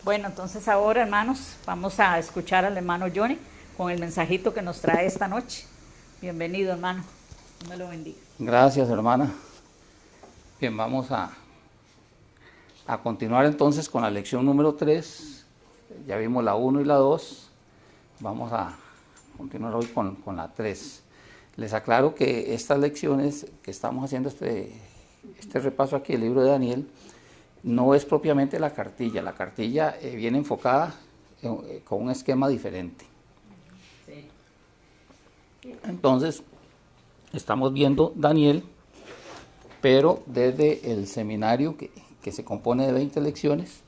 Bueno, entonces ahora, hermanos, vamos a escuchar al hermano Johnny con el mensajito que nos trae esta noche. Bienvenido, hermano. Dios me lo bendiga. Gracias, hermana. Bien, vamos a continuar entonces con la lección número 3. Ya vimos la 1 y la 2. Vamos a continuar hoy con la 3. Les aclaro que estas lecciones que estamos haciendo, este repaso aquí, el libro de Daniel, no es propiamente la cartilla. La cartilla viene enfocada con un esquema diferente. Entonces, estamos viendo Daniel, pero desde el seminario que se compone de 20 lecciones,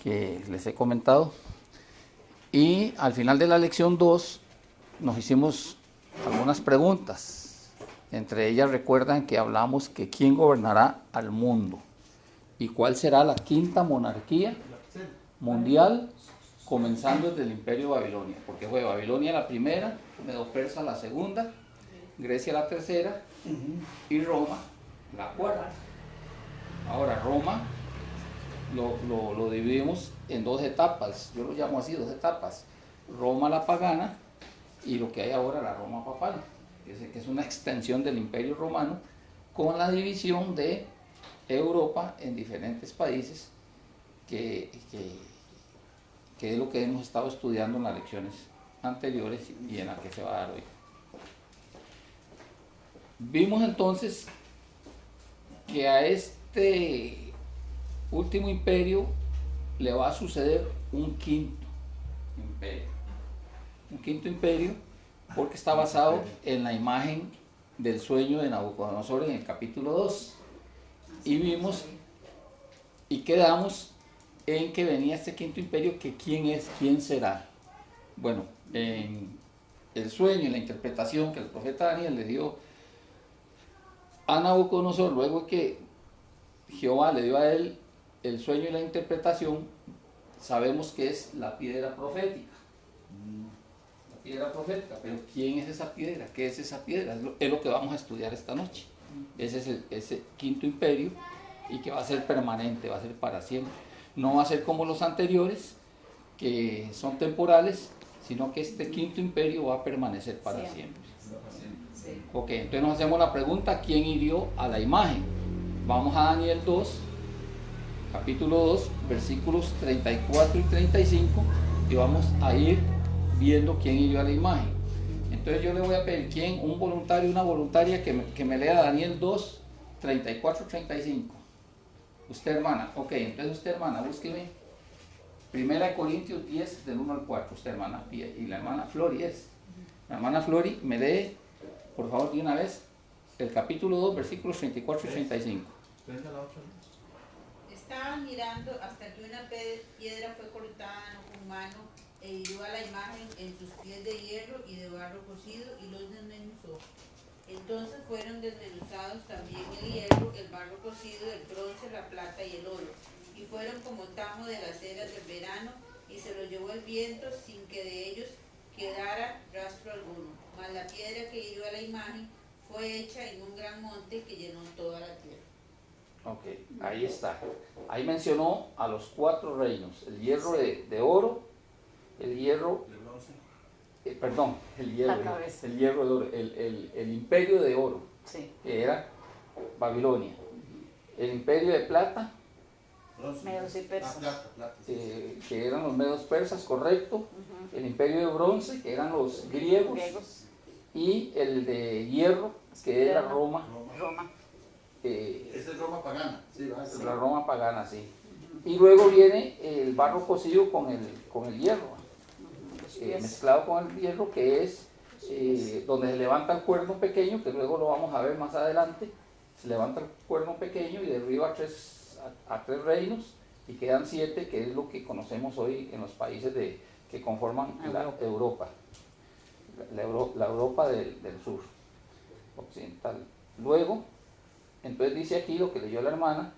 que les he comentado. Y al final de la lección 2 nos hicimos algunas preguntas. Entre ellas recuerdan que hablamos que quién gobernará al mundo y cuál será la quinta monarquía mundial, comenzando desde el Imperio de Babilonia, porque fue Babilonia la primera, Medo-Persa la segunda, Grecia la tercera y Roma la cuarta. Ahora Roma lo dividimos en dos etapas, yo lo llamo así, dos etapas: Roma la pagana y lo que hay ahora, la Roma papal, que es una extensión del Imperio Romano, con la división de Europa en diferentes países, que es lo que hemos estado estudiando en las lecciones anteriores y en la que se va a dar hoy. Vimos entonces que a este último imperio le va a suceder un quinto imperio, porque está basado en la imagen del sueño de Nabucodonosor en el capítulo 2. Y vimos y quedamos en que venía este quinto imperio, que quién será. Bueno, en el sueño, en la interpretación que el profeta Daniel le dio a Nabucodonosor, luego que Jehová le dio a él el sueño y la interpretación, sabemos que es la piedra profética. La piedra profética, pero ¿quién es esa piedra? ¿Qué es esa piedra? Es lo que vamos a estudiar esta noche. Ese es ese quinto imperio, y que va a ser permanente, va a ser para siempre. No va a ser como los anteriores, que son temporales, sino que este quinto imperio va a permanecer para siempre. Ok, entonces nos hacemos la pregunta: ¿quién hirió a la imagen? Vamos a Daniel 2, capítulo 2, versículos 34 y 35, y vamos a ir viendo quién hirió a la imagen. Entonces yo le voy a pedir un voluntario, una voluntaria que me lea Daniel 2, 34 y 35. Usted, hermana. Ok, entonces usted, hermana, búsqueme 1 Corintios 10, del 1 al 4. Usted, hermana Pía, y la hermana Flori es. La hermana Flori me lee, por favor, de una vez, el capítulo 2, versículos 34 y 35. Estaban mirando hasta que una piedra fue cortada con mano e hirió a la imagen en sus pies de hierro y de barro cocido y los desmenuzó. Entonces fueron desmenuzados también el hierro, el barro cocido, el bronce, la plata y el oro, y fueron como tamo de las eras del verano, y se los llevó el viento sin que de ellos quedara rastro alguno. Mas la piedra que hirió a la imagen fue hecha en un gran monte que llenó toda la tierra. Ok, ahí está. Ahí mencionó a los 4 reinos: el hierro de oro, el hierro de bronce, el hierro de oro, el imperio de oro, Sí. que era Babilonia, el imperio de plata, Medos y persas. Plata. que eran los medos persas, correcto, el imperio de bronce, que eran los griegos, y el de hierro, que era Roma. Esa es Roma pagana. Sí, la Roma pagana, sí. Y luego viene el barro cocido con el hierro, mezclado con el hierro, que es donde se levanta el cuerno pequeño, que luego lo vamos a ver más adelante. Se levanta el cuerno pequeño y derriba a 3 reinos, y quedan 7, que es lo que conocemos hoy en los países que conforman la Europa. La Europa del sur occidental. Luego, entonces dice aquí lo que leyó la hermana,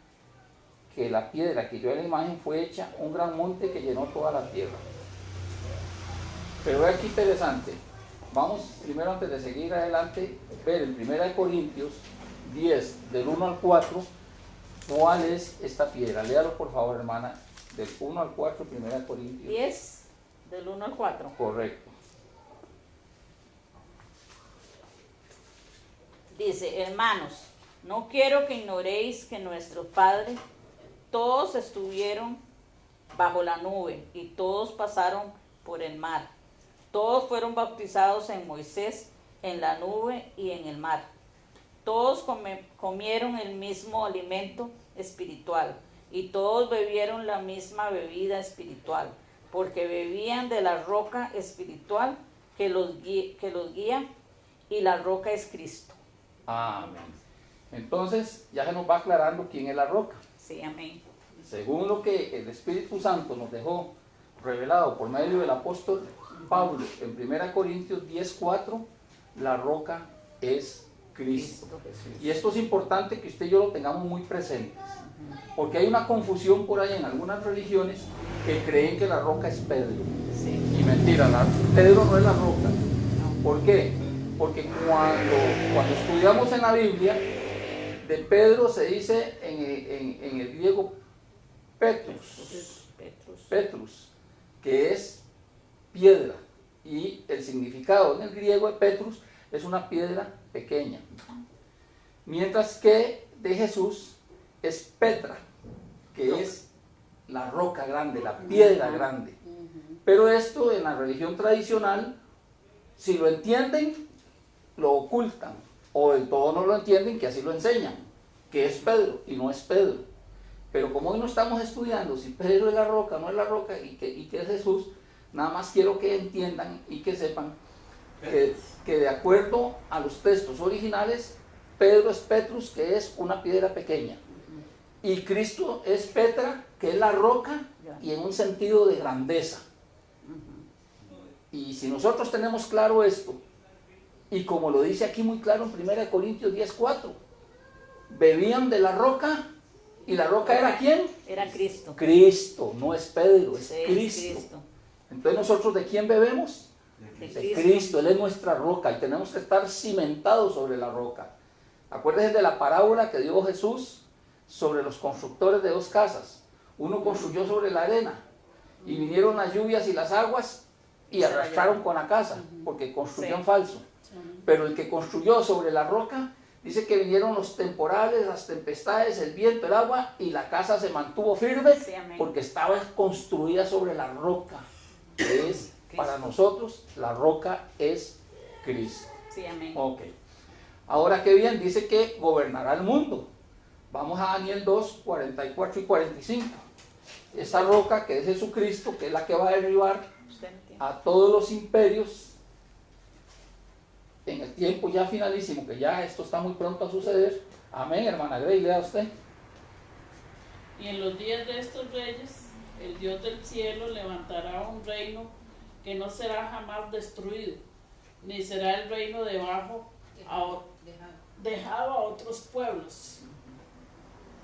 que la piedra que hirió a la imagen fue hecha un gran monte que llenó toda la tierra. Pero es aquí interesante. Vamos primero, antes de seguir adelante, ver en 1 Corintios 10, del 1 al 4, cuál es esta piedra. Léalo, por favor, hermana, del 1 al 4, 1 Corintios. 10, del 1 al 4. Correcto. Dice, hermanos, no quiero que ignoréis que nuestros padres todos estuvieron bajo la nube y todos pasaron por el mar. Todos fueron bautizados en Moisés, en la nube y en el mar. Todos comieron el mismo alimento espiritual y todos bebieron la misma bebida espiritual, porque bebían de la roca espiritual que los guía, y la roca es Cristo. Amén. Entonces ya se nos va aclarando quién es la roca. Sí, amén. Según lo que el Espíritu Santo nos dejó revelado por medio del apóstol Pablo en 1 Corintios 10:4, la roca es Cristo. Y esto es importante que usted y yo lo tengamos muy presentes, porque hay una confusión por ahí en algunas religiones que creen que la roca es Pedro. Sí. Y mentira, Pedro no es la roca. ¿Por qué? Porque cuando estudiamos en la Biblia, de Pedro se dice en el griego Petrus, que es piedra, y el significado en el griego de Petrus es una piedra pequeña, mientras que de Jesús es Petra, que es la roca grande, la piedra grande. Pero esto en la religión tradicional, si lo entienden, lo ocultan, o del todo no lo entienden, que así lo enseñan, que es Pedro y no es Pedro. Pero como hoy no estamos estudiando si Pedro es la roca, no es la roca y que es Jesús, nada más quiero que entiendan y que sepan que de acuerdo a los textos originales, Pedro es Petrus, que es una piedra pequeña, y Cristo es Petra, que es la roca, y en un sentido de grandeza. Y si nosotros tenemos claro esto, y como lo dice aquí muy claro en 1 Corintios 10:4, bebían de la roca, y la roca era ¿quién? Era Cristo. Cristo, no es Pedro, es Sí, Cristo. Entonces nosotros ¿de quién bebemos? De De Cristo, Él es nuestra roca y tenemos que estar cimentados sobre la roca. Acuérdense de la parábola que dio Jesús sobre los constructores de dos casas. Uno construyó sobre la arena y vinieron las lluvias y las aguas y arrastraron con la casa porque construyeron falso. Pero el que construyó sobre la roca, dice que vinieron los temporales, las tempestades, el viento, el agua, y la casa se mantuvo firme porque estaba construida sobre la roca, que es para nosotros, la roca es Cristo. Sí, amén. Ok. Ahora qué bien, dice que gobernará el mundo. Vamos a Daniel 2, 44 y 45. Esa roca que es Jesucristo, que es la que va a derribar a todos los imperios en el tiempo ya finalísimo, que ya esto está muy pronto a suceder. Amén, hermana Grey, lea usted. Y en los días de estos reyes, el Dios del cielo levantará un reino que no será jamás destruido, ni será el reino dejado a otros pueblos.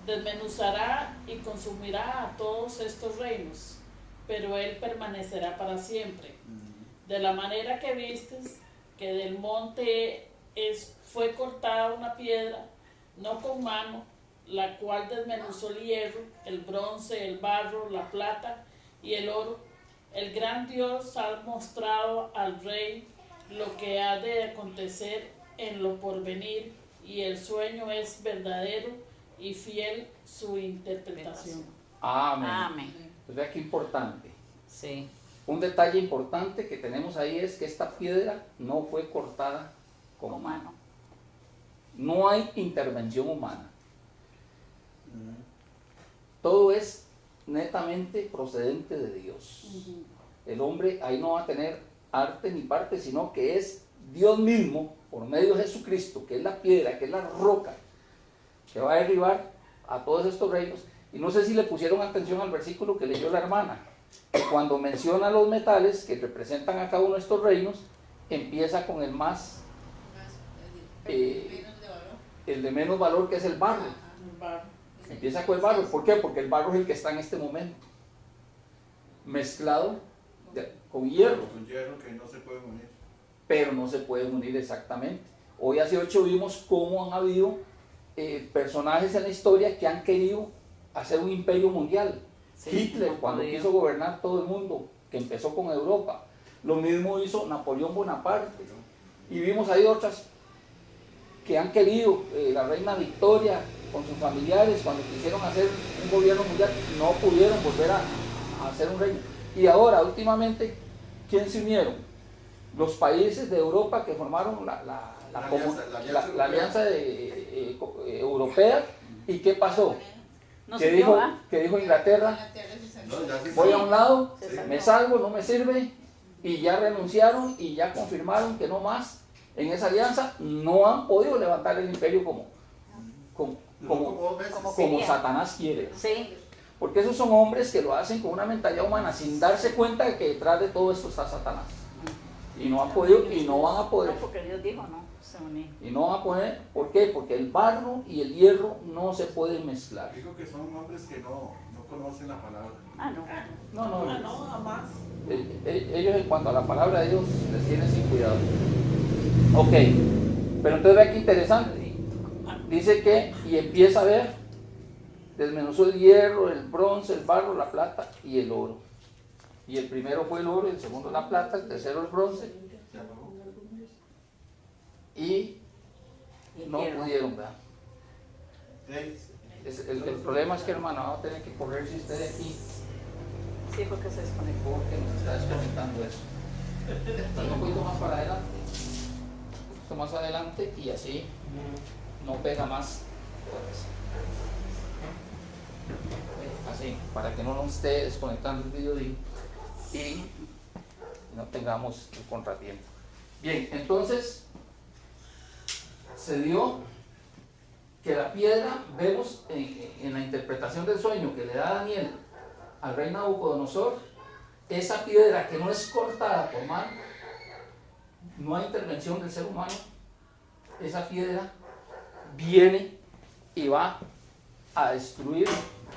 Desmenuzará y consumirá a todos estos reinos, pero él permanecerá para siempre. De la manera que vistes que del monte fue cortada una piedra, no con mano, la cual desmenuzó el hierro, el bronce, el barro, la plata y el oro. El gran Dios ha mostrado al rey lo que ha de acontecer en lo porvenir, y el sueño es verdadero y fiel su interpretación. Amén. Amén. Entonces, qué importante. Sí. Un detalle importante que tenemos ahí es que esta piedra no fue cortada con mano. No hay intervención humana. Todo es netamente procedente de Dios. El hombre ahí no va a tener arte ni parte, sino que es Dios mismo, por medio de Jesucristo, que es la piedra, que es la roca, que va a derribar a todos estos reinos. Y no sé si le pusieron atención al versículo que leyó la hermana, que cuando menciona los metales que representan a cada uno de estos reinos, empieza con el de menos valor, que es el barro. El barro. Empieza con el barro. ¿Por qué? Porque el barro es el que está en este momento, mezclado con hierro. Con hierro que no se pueden unir. Pero no se pueden unir exactamente. Hoy hace 8 vimos cómo han habido personajes en la historia que han querido hacer un imperio mundial Sí, Hitler, no cuando podía. quiso gobernar todo el mundo, que empezó con Europa. Lo mismo hizo Napoleón Bonaparte. Y vimos ahí otras que han querido, la reina Victoria con sus familiares, cuando quisieron hacer un gobierno mundial, no pudieron volver a hacer un reino. Y ahora, últimamente, ¿quién se unieron? Los países de Europa que formaron la alianza europea. ¿Y qué pasó? No ¿Qué se dijo, dio, qué dijo Inglaterra? Inglaterra se salió. No, ya se Voy a fue. un lado, Se salió. me salgo, no me sirve, y ya renunciaron y ya confirmaron que no más en esa alianza. No han podido levantar el imperio como Duró como 2 meses. como- como querían. Satanás quiere. Sí, Porque esos son hombres que lo hacen con una mentalidad humana sin darse cuenta de que detrás de todo esto está Satanás. Y no han podido y no van a poder. no, porque Dios dijo, no, se uní. Y no van a poder, ¿por qué? Porque el barro y el hierro no se pueden mezclar. Digo que son hombres que no conocen la palabra. Ah, no. No, Ah, no, jamás. ellos en cuanto a la palabra de Dios les tienen sin cuidado. Ok, pero entonces vea qué interesante. Dice que, y empieza a ver, desmenuzó el hierro, el bronce, el barro, la plata y el oro. Y el primero fue el oro, el segundo la plata, el tercero el bronce. ¿Se acabó? Y Y no hierro. pudieron, ¿verdad? 6. El problema es que, hermano, va a tener que correrse usted de aquí Sí, porque se desconectó. porque nos está desconectando eso. Entonces, un poquito más para adelante, un poquito más adelante y así no pega más. Así, para que no nos esté desconectando el video y no tengamos el contratiempo. Bien, entonces se dio que la piedra, vemos en la interpretación del sueño que le da Daniel al rey Nabucodonosor, esa piedra que no es cortada por mano, no hay intervención del ser humano, esa piedra viene y va a destruir,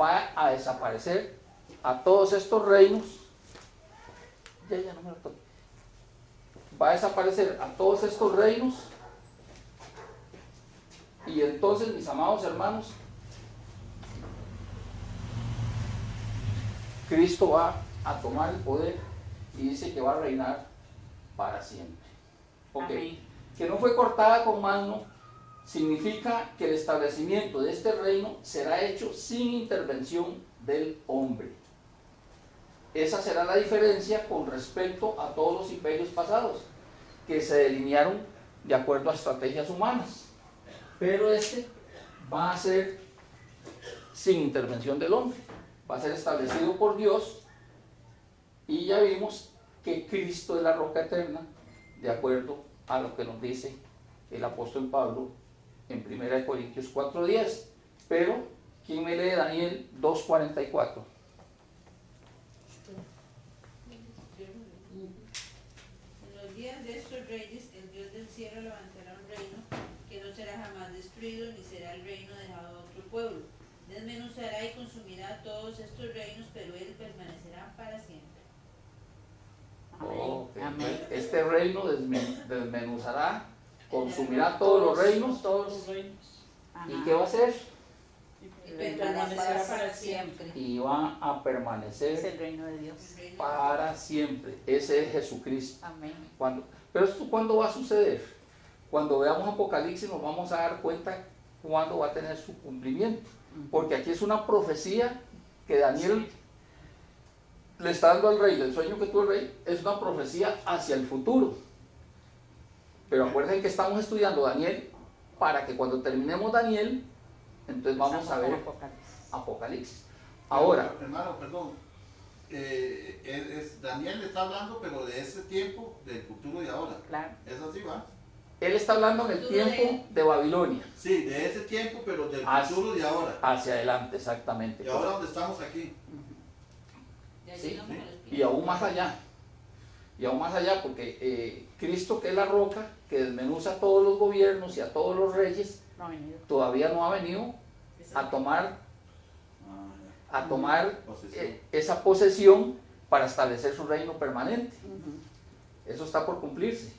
va a desaparecer a todos estos reinos. Ya no me lo toque. Va a desaparecer a todos estos reinos. Y entonces, mis amados hermanos, Cristo va a tomar el poder y dice que va a reinar para siempre. Ok, Amén. que no fue cortada con mano significa que el establecimiento de este reino será hecho sin intervención del hombre. Esa será la diferencia con respecto a todos los imperios pasados, que se delinearon de acuerdo a estrategias humanas. Pero este va a ser sin intervención del hombre, va a ser establecido por Dios, y ya vimos que Cristo es la roca eterna, de acuerdo a lo que nos dice el apóstol Pablo en 1 Corintios 4:10. Pero, ¿quién me lee Daniel 2:44? En los días de estos reyes, el Dios del cielo levantará un reino que no será jamás destruido, ni será el reino dejado a otro pueblo. Desmenuzará y consumirá todos estos reinos, pero él permanecerá para siempre. Ok. Amén. Este reino desmenuzará, consumirá todos los reinos. Todos los reinos. Ajá. ¿Y qué va a hacer? Y Y permanecerá para siempre. Y va a Es permanecer el reino de Dios. El reino para siempre. Ese es Jesucristo. Amén. Pero esto, ¿cuándo va a suceder? Cuando veamos Apocalipsis nos vamos a dar cuenta cuándo va a tener su cumplimiento. Porque aquí es una profecía que Daniel le está dando al rey. El sueño que tuvo el rey es una profecía hacia el futuro. Pero acuérdense que estamos estudiando Daniel para que cuando terminemos Daniel, entonces vamos a ver Apocalipsis. Apocalipsis. Ahora, Hermano, perdón. Daniel le está hablando, pero de ese tiempo, del futuro de ahora. Claro. ¿Es así, va? él está hablando en el tiempo de Babilonia. Sí, de ese tiempo, pero del Hacia- futuro de ahora. Hacia adelante, exactamente. Y ahora donde estamos aquí. de allí Sí, no me lo explica. y aún más allá. Y aún más allá, porque Cristo, que es la roca, que desmenuza a todos los gobiernos y a todos los reyes, No ha venido. todavía no ha venido a tomar, Posesión. esa posesión para establecer su reino permanente. Ujú. Eso está por cumplirse.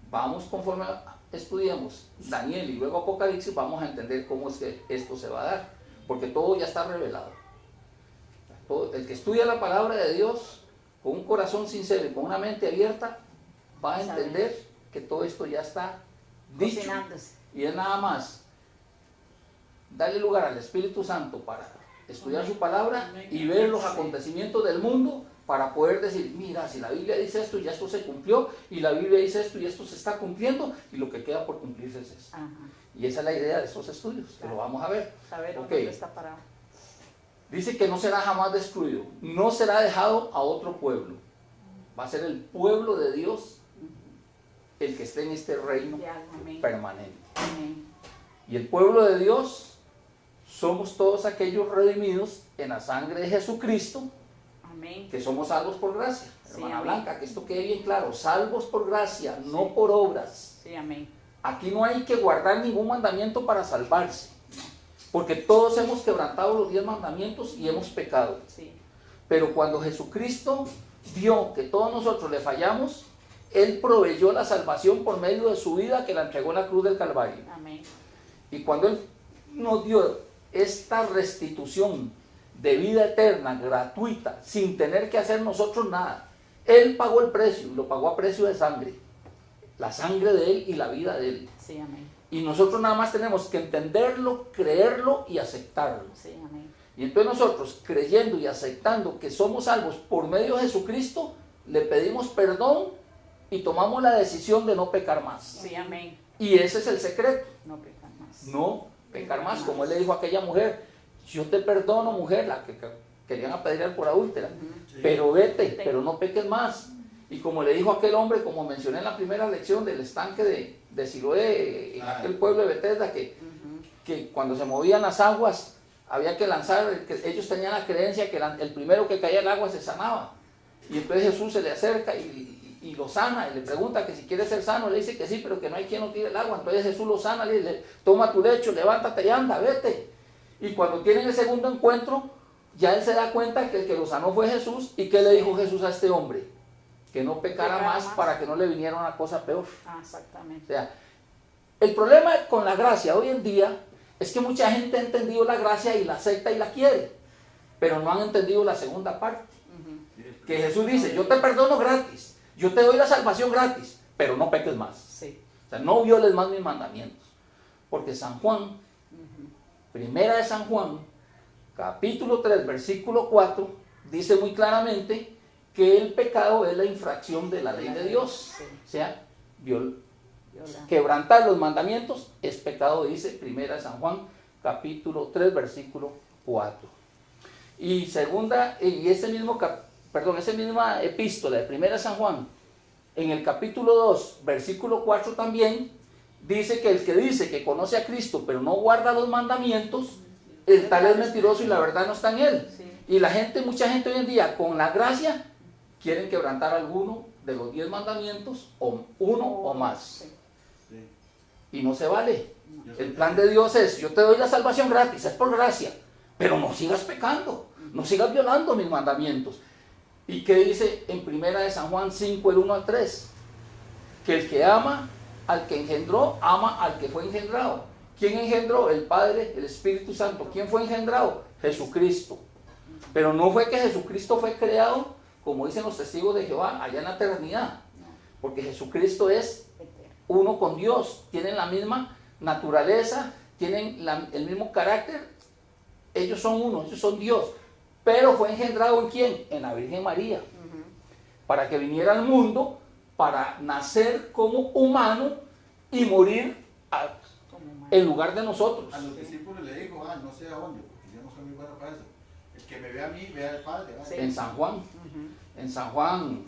Vamos, conforme estudiamos Daniel y luego Apocalipsis, vamos a entender cómo es que esto se va a dar, porque todo ya está revelado. el que estudia la palabra de Dios con un corazón sincero y con una mente abierta, va a entender que todo esto ya está dicho. Cocinándose. Y es nada más darle lugar al Espíritu Santo para estudiar su palabra y ver los acontecimientos del mundo para poder decir, mira, si la Biblia dice esto y ya esto se cumplió, y la Biblia dice esto y esto se está cumpliendo, y lo que queda por cumplirse es esto. Ajá. Y esa es la idea de estos estudios, que lo vamos a ver. Saber Ok. dónde está parado. Dice que no será jamás destruido, no será dejado a otro pueblo. Va a ser el pueblo de Dios el que esté en este reino Ya, amén. permanente. Amén. Y el pueblo de Dios somos todos aquellos redimidos en la sangre de Jesucristo, Amén. que somos salvos por gracia. Sí, Hermana amén. Blanca, que esto quede bien claro, salvos por gracia, no por obras. Sí, amén. Aquí no hay que guardar ningún mandamiento para salvarse, porque todos hemos quebrantado los 10 mandamientos y hemos pecado. Sí. Pero cuando Jesucristo vio que todos nosotros le fallamos, Él proveyó la salvación por medio de su vida, que la entregó en la cruz del Calvario. Amén. Y cuando Él nos dio esta restitución de vida eterna, gratuita, sin tener que hacer nosotros nada, Él pagó el precio, y lo pagó a precio de sangre. La sangre de Él y la vida de Él. Sí, amén. Y nosotros nada más tenemos que entenderlo, creerlo y aceptarlo. Sí, amén. Y entonces nosotros, creyendo y aceptando que somos salvos por medio de Jesucristo, le pedimos perdón y tomamos la decisión de no pecar más. Sí, amén. Y ese es el secreto, No pecar más. no pecar más. Como él le dijo a aquella mujer, yo te perdono, mujer, la que querían apedrear por adúltera, pero vete, pero no peques más. Y como le dijo aquel hombre, como mencioné en la primera lección del estanque de Siloé, en aquel pueblo de Betesda, que cuando se movían las aguas, había que lanzar, que ellos tenían la creencia que el primero que caía el agua se sanaba. Y entonces Jesús se le acerca y lo sana, y le pregunta que si quiere ser sano, le dice que sí, pero que no hay quien no tire el agua. Entonces Jesús lo sana, le dice, toma tu lecho, levántate y anda, vete. Y cuando tienen el segundo encuentro, ya él se da cuenta que el que lo sanó fue Jesús. ¿Y qué le dijo Jesús a este hombre? Que no pecara más para que no le viniera una cosa peor. Ah, exactamente. O sea, el problema con la gracia hoy en día es que mucha gente ha entendido la gracia y la acepta y la quiere, pero no han entendido la segunda parte. Que Jesús dice, yo te perdono gratis, yo te doy la salvación gratis, pero no peques más. Sí. O sea, no violes más mis mandamientos. Porque San Juan, primera de San Juan, capítulo 3, versículo 4, dice muy claramente que el pecado es la infracción de la ley de Dios. Sí. O sea, Violar. quebrantar los mandamientos es pecado, dice primera de San Juan, capítulo 3, versículo 4. Y segunda, y esa misma epístola de primera de San Juan, en el capítulo 2, versículo 4 también, dice que el que dice que conoce a Cristo, pero no guarda los mandamientos, el tal es mentiroso y la verdad no está en él. Sí. Y mucha gente hoy en día, con la gracia, quieren quebrantar alguno de los 10 mandamientos, o uno o más. Sí. Y no se vale. El plan de Dios es, yo te doy la salvación gratis, es por gracia, pero no sigas pecando, no sigas violando mis mandamientos. ¿Y qué dice en primera de San Juan 5, el 1 al 3? Que el que ama al que engendró, ama al que fue engendrado. ¿Quién engendró? El Padre, el Espíritu Santo. ¿Quién fue engendrado? Jesucristo. Pero no fue que Jesucristo fue creado, como dicen los testigos de Jehová, allá en la eternidad. Porque Jesucristo es uno con Dios, tienen la misma naturaleza, tienen el mismo carácter, ellos son uno, ellos son Dios. Pero fue engendrado ¿en quién? En la Virgen María. Para que viniera al mundo, para nacer como humano y morir en lugar de nosotros. A los discípulos le dijo, no sé a dónde, porque yo no soy muy bueno para eso. El que me ve a mí, ve al Padre. Sí. En San Juan. En San Juan.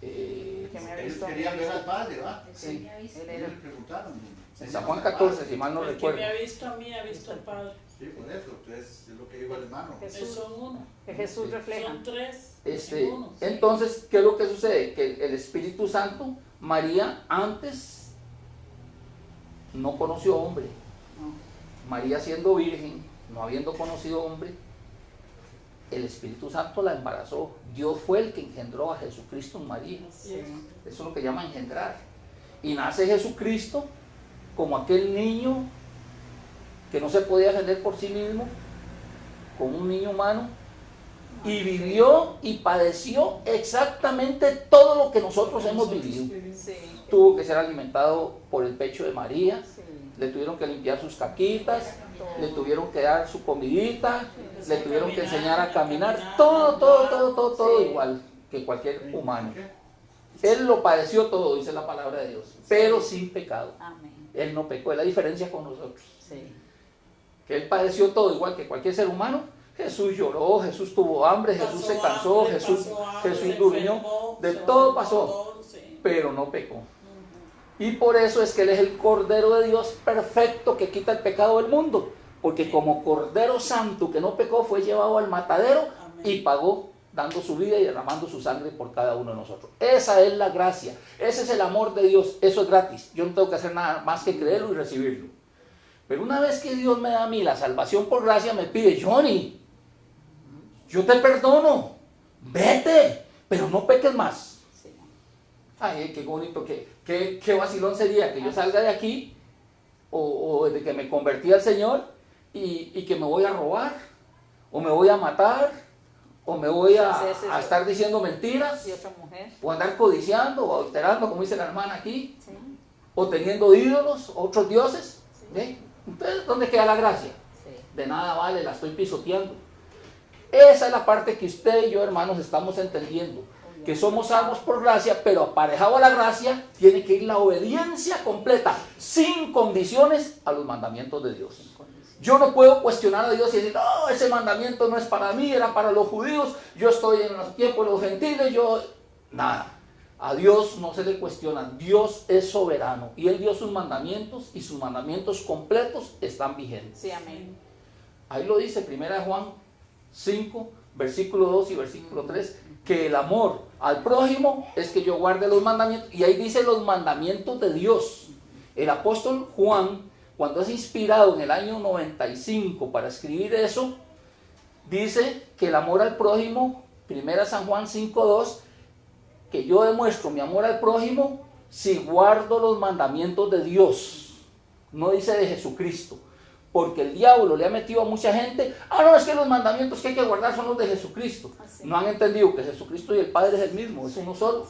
Que me ha Ellos visto. querían ver al Padre, ¿va? Sí. Él era- Ellos le preguntaron. En San Juan 14, si mal no El que recuerdo. me ha visto a mí, ha visto al Padre. Sí, por eso. Entonces, es lo que dijo el hermano. Jesús. Son uno. Que Jesús refleja. Son tres. en uno. Entonces, ¿qué es lo que sucede? Que el Espíritu Santo, María antes no conoció hombre. No. María siendo virgen, no habiendo conocido hombre, el Espíritu Santo la embarazó. Dios fue el que engendró a Jesucristo en María. Así es. Eso es lo que llama engendrar. Y nace Jesucristo como aquel niño que no se podía defender por sí mismo, como un niño humano, y vivió y padeció exactamente todo lo que nosotros hemos vivido. Sí. Tuvo que ser alimentado por el pecho de María, Sí. le tuvieron que limpiar sus caquitas, le tuvieron que dar su comidita, le tuvieron que enseñar a caminar, todo Sí. igual que cualquier humano. Él lo padeció todo, dice la palabra de Dios, pero sin pecado. Amén. Él no pecó, es la diferencia con nosotros. Sí. Que él padeció todo igual que cualquier ser humano. Jesús lloró, Jesús tuvo hambre, Jesús se cansó, Jesús durmió, de todo pasó, pero no pecó. Y por eso es que Él es el Cordero de Dios perfecto que quita el pecado del mundo. Porque como Cordero Santo que no pecó fue llevado al matadero y pagó dando su vida y derramando su sangre por cada uno de nosotros. Esa es la gracia, ese es el amor de Dios, eso es gratis. Yo no tengo que hacer nada más que creerlo y recibirlo. Pero una vez que Dios me da a mí la salvación por gracia, me pide: Johnny, yo te perdono, vete, pero no peques más. Sí. Ay, qué bonito, qué vacilón sería que yo salga de aquí o de que me convertí al Señor y que me voy a robar, o me voy a matar, o me voy a estar diciendo mentiras, Y otra mujer. o andar codiciando, o alterando, como dice la hermana aquí, Sí. o teniendo ídolos, otros dioses. Sí. ¿Ve? Entonces, ¿dónde queda la gracia? Sí. De nada vale, la estoy pisoteando. Esa es la parte que usted y yo, hermanos, estamos entendiendo. Que somos salvos por gracia, pero aparejado a la gracia tiene que ir la obediencia completa, sin condiciones, a los mandamientos de Dios. Yo no puedo cuestionar a Dios y decir: no, ese mandamiento no es para mí, era para los judíos, yo estoy en los tiempos de los gentiles, nada. A Dios no se le cuestiona, Dios es soberano y Él dio sus mandamientos y sus mandamientos completos están vigentes. Sí, amén. Ahí lo dice 1 Juan 5, versículo 2 y versículo 3, que el amor al prójimo es que yo guarde los mandamientos, y ahí dice los mandamientos de Dios. El apóstol Juan, cuando es inspirado en el año 95 para escribir eso, dice que el amor al prójimo, 1 San Juan 5:2, que yo demuestro mi amor al prójimo si guardo los mandamientos de Dios, no dice de Jesucristo. Porque el diablo le ha metido a mucha gente: no, es que los mandamientos que hay que guardar son los de Jesucristo. Así. No han entendido que Jesucristo y el Padre es el mismo, es uno solo.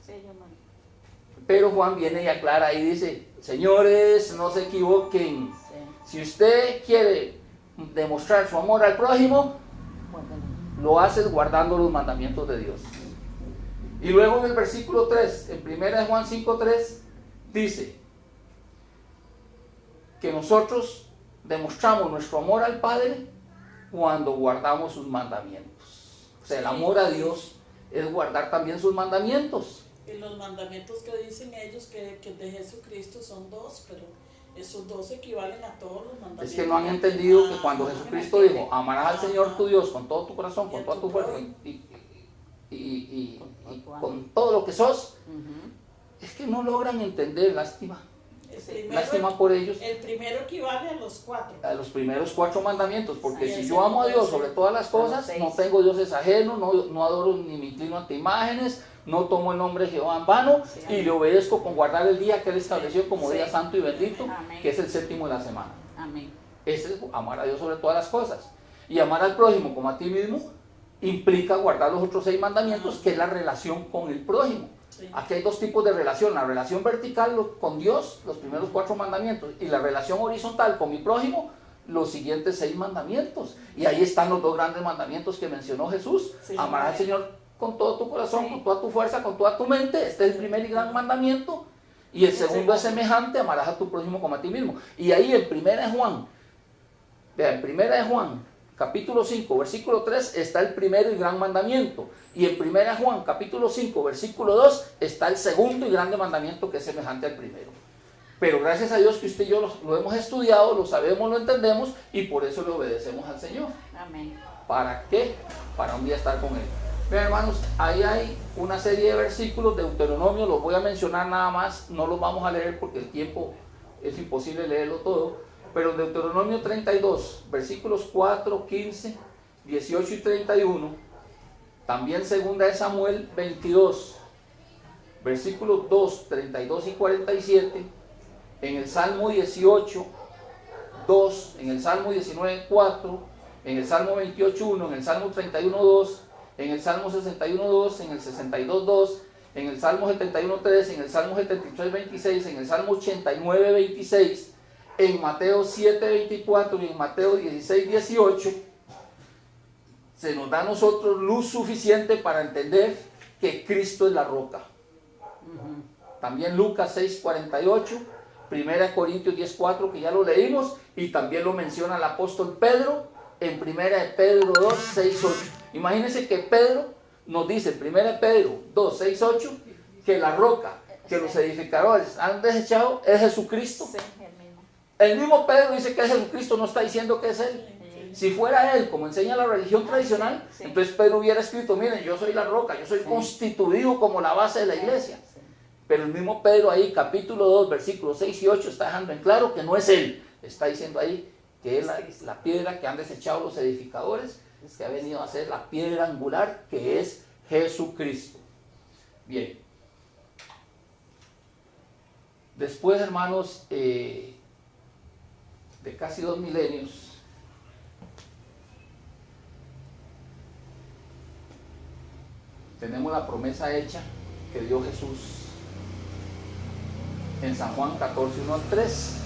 Sí, yo no. Pero Juan viene y aclara y dice: señores, no se equivoquen. Sí. Si usted quiere demostrar su amor al prójimo, Guárdalo. lo hace guardando los mandamientos de Dios. Y luego en el versículo 3, en 1 Juan 5:3, dice que nosotros demostramos nuestro amor al Padre cuando guardamos sus mandamientos. O sea, el amor a Dios es guardar también sus mandamientos. Y los mandamientos que dicen ellos que de Jesucristo son 2, pero esos 2 equivalen a todos los mandamientos. Es que no han entendido que cuando Jesucristo dijo: amarás al Señor tu Dios con todo tu corazón, con toda tu fuerza y con todo lo que sos, es que no logran entender. Lástima por ellos. El primero equivale a los 4. A los primeros 4 mandamientos, porque Sí, si el yo amo a Dios segundo, sobre todas las cosas, seis. no tengo dioses ajenos, no adoro ni me inclino ante imágenes, no tomo el nombre de Jehová en vano, Sí, y le obedezco con guardar el día que Él estableció como Sí. día santo y bendito, Amén. que es el 7º de la semana. Amén. Ese es amar a Dios sobre todas las cosas. Y amar al prójimo como a ti mismo implica guardar los otros 6 mandamientos, que es la relación con el prójimo. Sí. Aquí hay 2 tipos de relación: la relación vertical con Dios, los primeros 4 mandamientos, y la relación horizontal con mi prójimo, los siguientes 6 mandamientos. Y ahí están los 2 grandes mandamientos que mencionó Jesús: Sí. amar al Señor con todo tu corazón, Sí. con toda tu fuerza, con toda tu mente. Este es el primer y gran mandamiento. Y el segundo es semejante: amarás a tu prójimo como a ti mismo. Y ahí en 1 Juan, vean, 1 Juan capítulo 5, versículo 3, está el primero y gran mandamiento. Y en 1 Juan capítulo 5, versículo 2, está el segundo y grande mandamiento, que es semejante al primero. Pero gracias a Dios que usted y yo lo hemos estudiado, lo sabemos, lo entendemos, y por eso le obedecemos al Señor. Amén. ¿Para qué? Para un día estar con Él. Vean, hermanos, ahí hay una serie de versículos de Deuteronomio, los voy a mencionar nada más, no los vamos a leer porque el tiempo es imposible leerlo todo. Pero en Deuteronomio 32, versículos 4, 15, 18 y 31, también 2 de Samuel 22, versículos 2, 32 y 47, en el Salmo 18, 2, en el Salmo 19, 4, en el Salmo 28.1, en el Salmo 31.2, en el Salmo 61.2, en el 62.2, en el Salmo 71.3, en el Salmo 73.26, en el Salmo 89.26, en Mateo 7.24 y en Mateo 16.18, se nos da a nosotros luz suficiente para entender que Cristo es la roca. También Lucas 6.48, 1 Corintios 10.4, que ya lo leímos, y también lo menciona el apóstol Pedro en 1 Pedro 2.6.8. Imagínense que Pedro nos dice en 1 Pedro 2.6.8 que la roca que los edificadores han desechado es Jesucristo. Sí, el mismo. El mismo Pedro dice que es Jesucristo, no está diciendo que es Él. Si fuera Él, como enseña la religión tradicional, Sí. entonces Pedro hubiera escrito, miren, yo soy la roca, yo soy constituido como la base de la iglesia. Sí. Pero el mismo Pedro ahí, capítulo 2, versículos 6 y 8, está dejando en claro que no es Él. Está diciendo ahí que es la piedra que han desechado los edificadores, es que ha venido a ser la piedra angular, que es Jesucristo. Bien. Después, hermanos, de casi 2 milenios, tenemos la promesa hecha que dio Jesús en San Juan 14:1-3,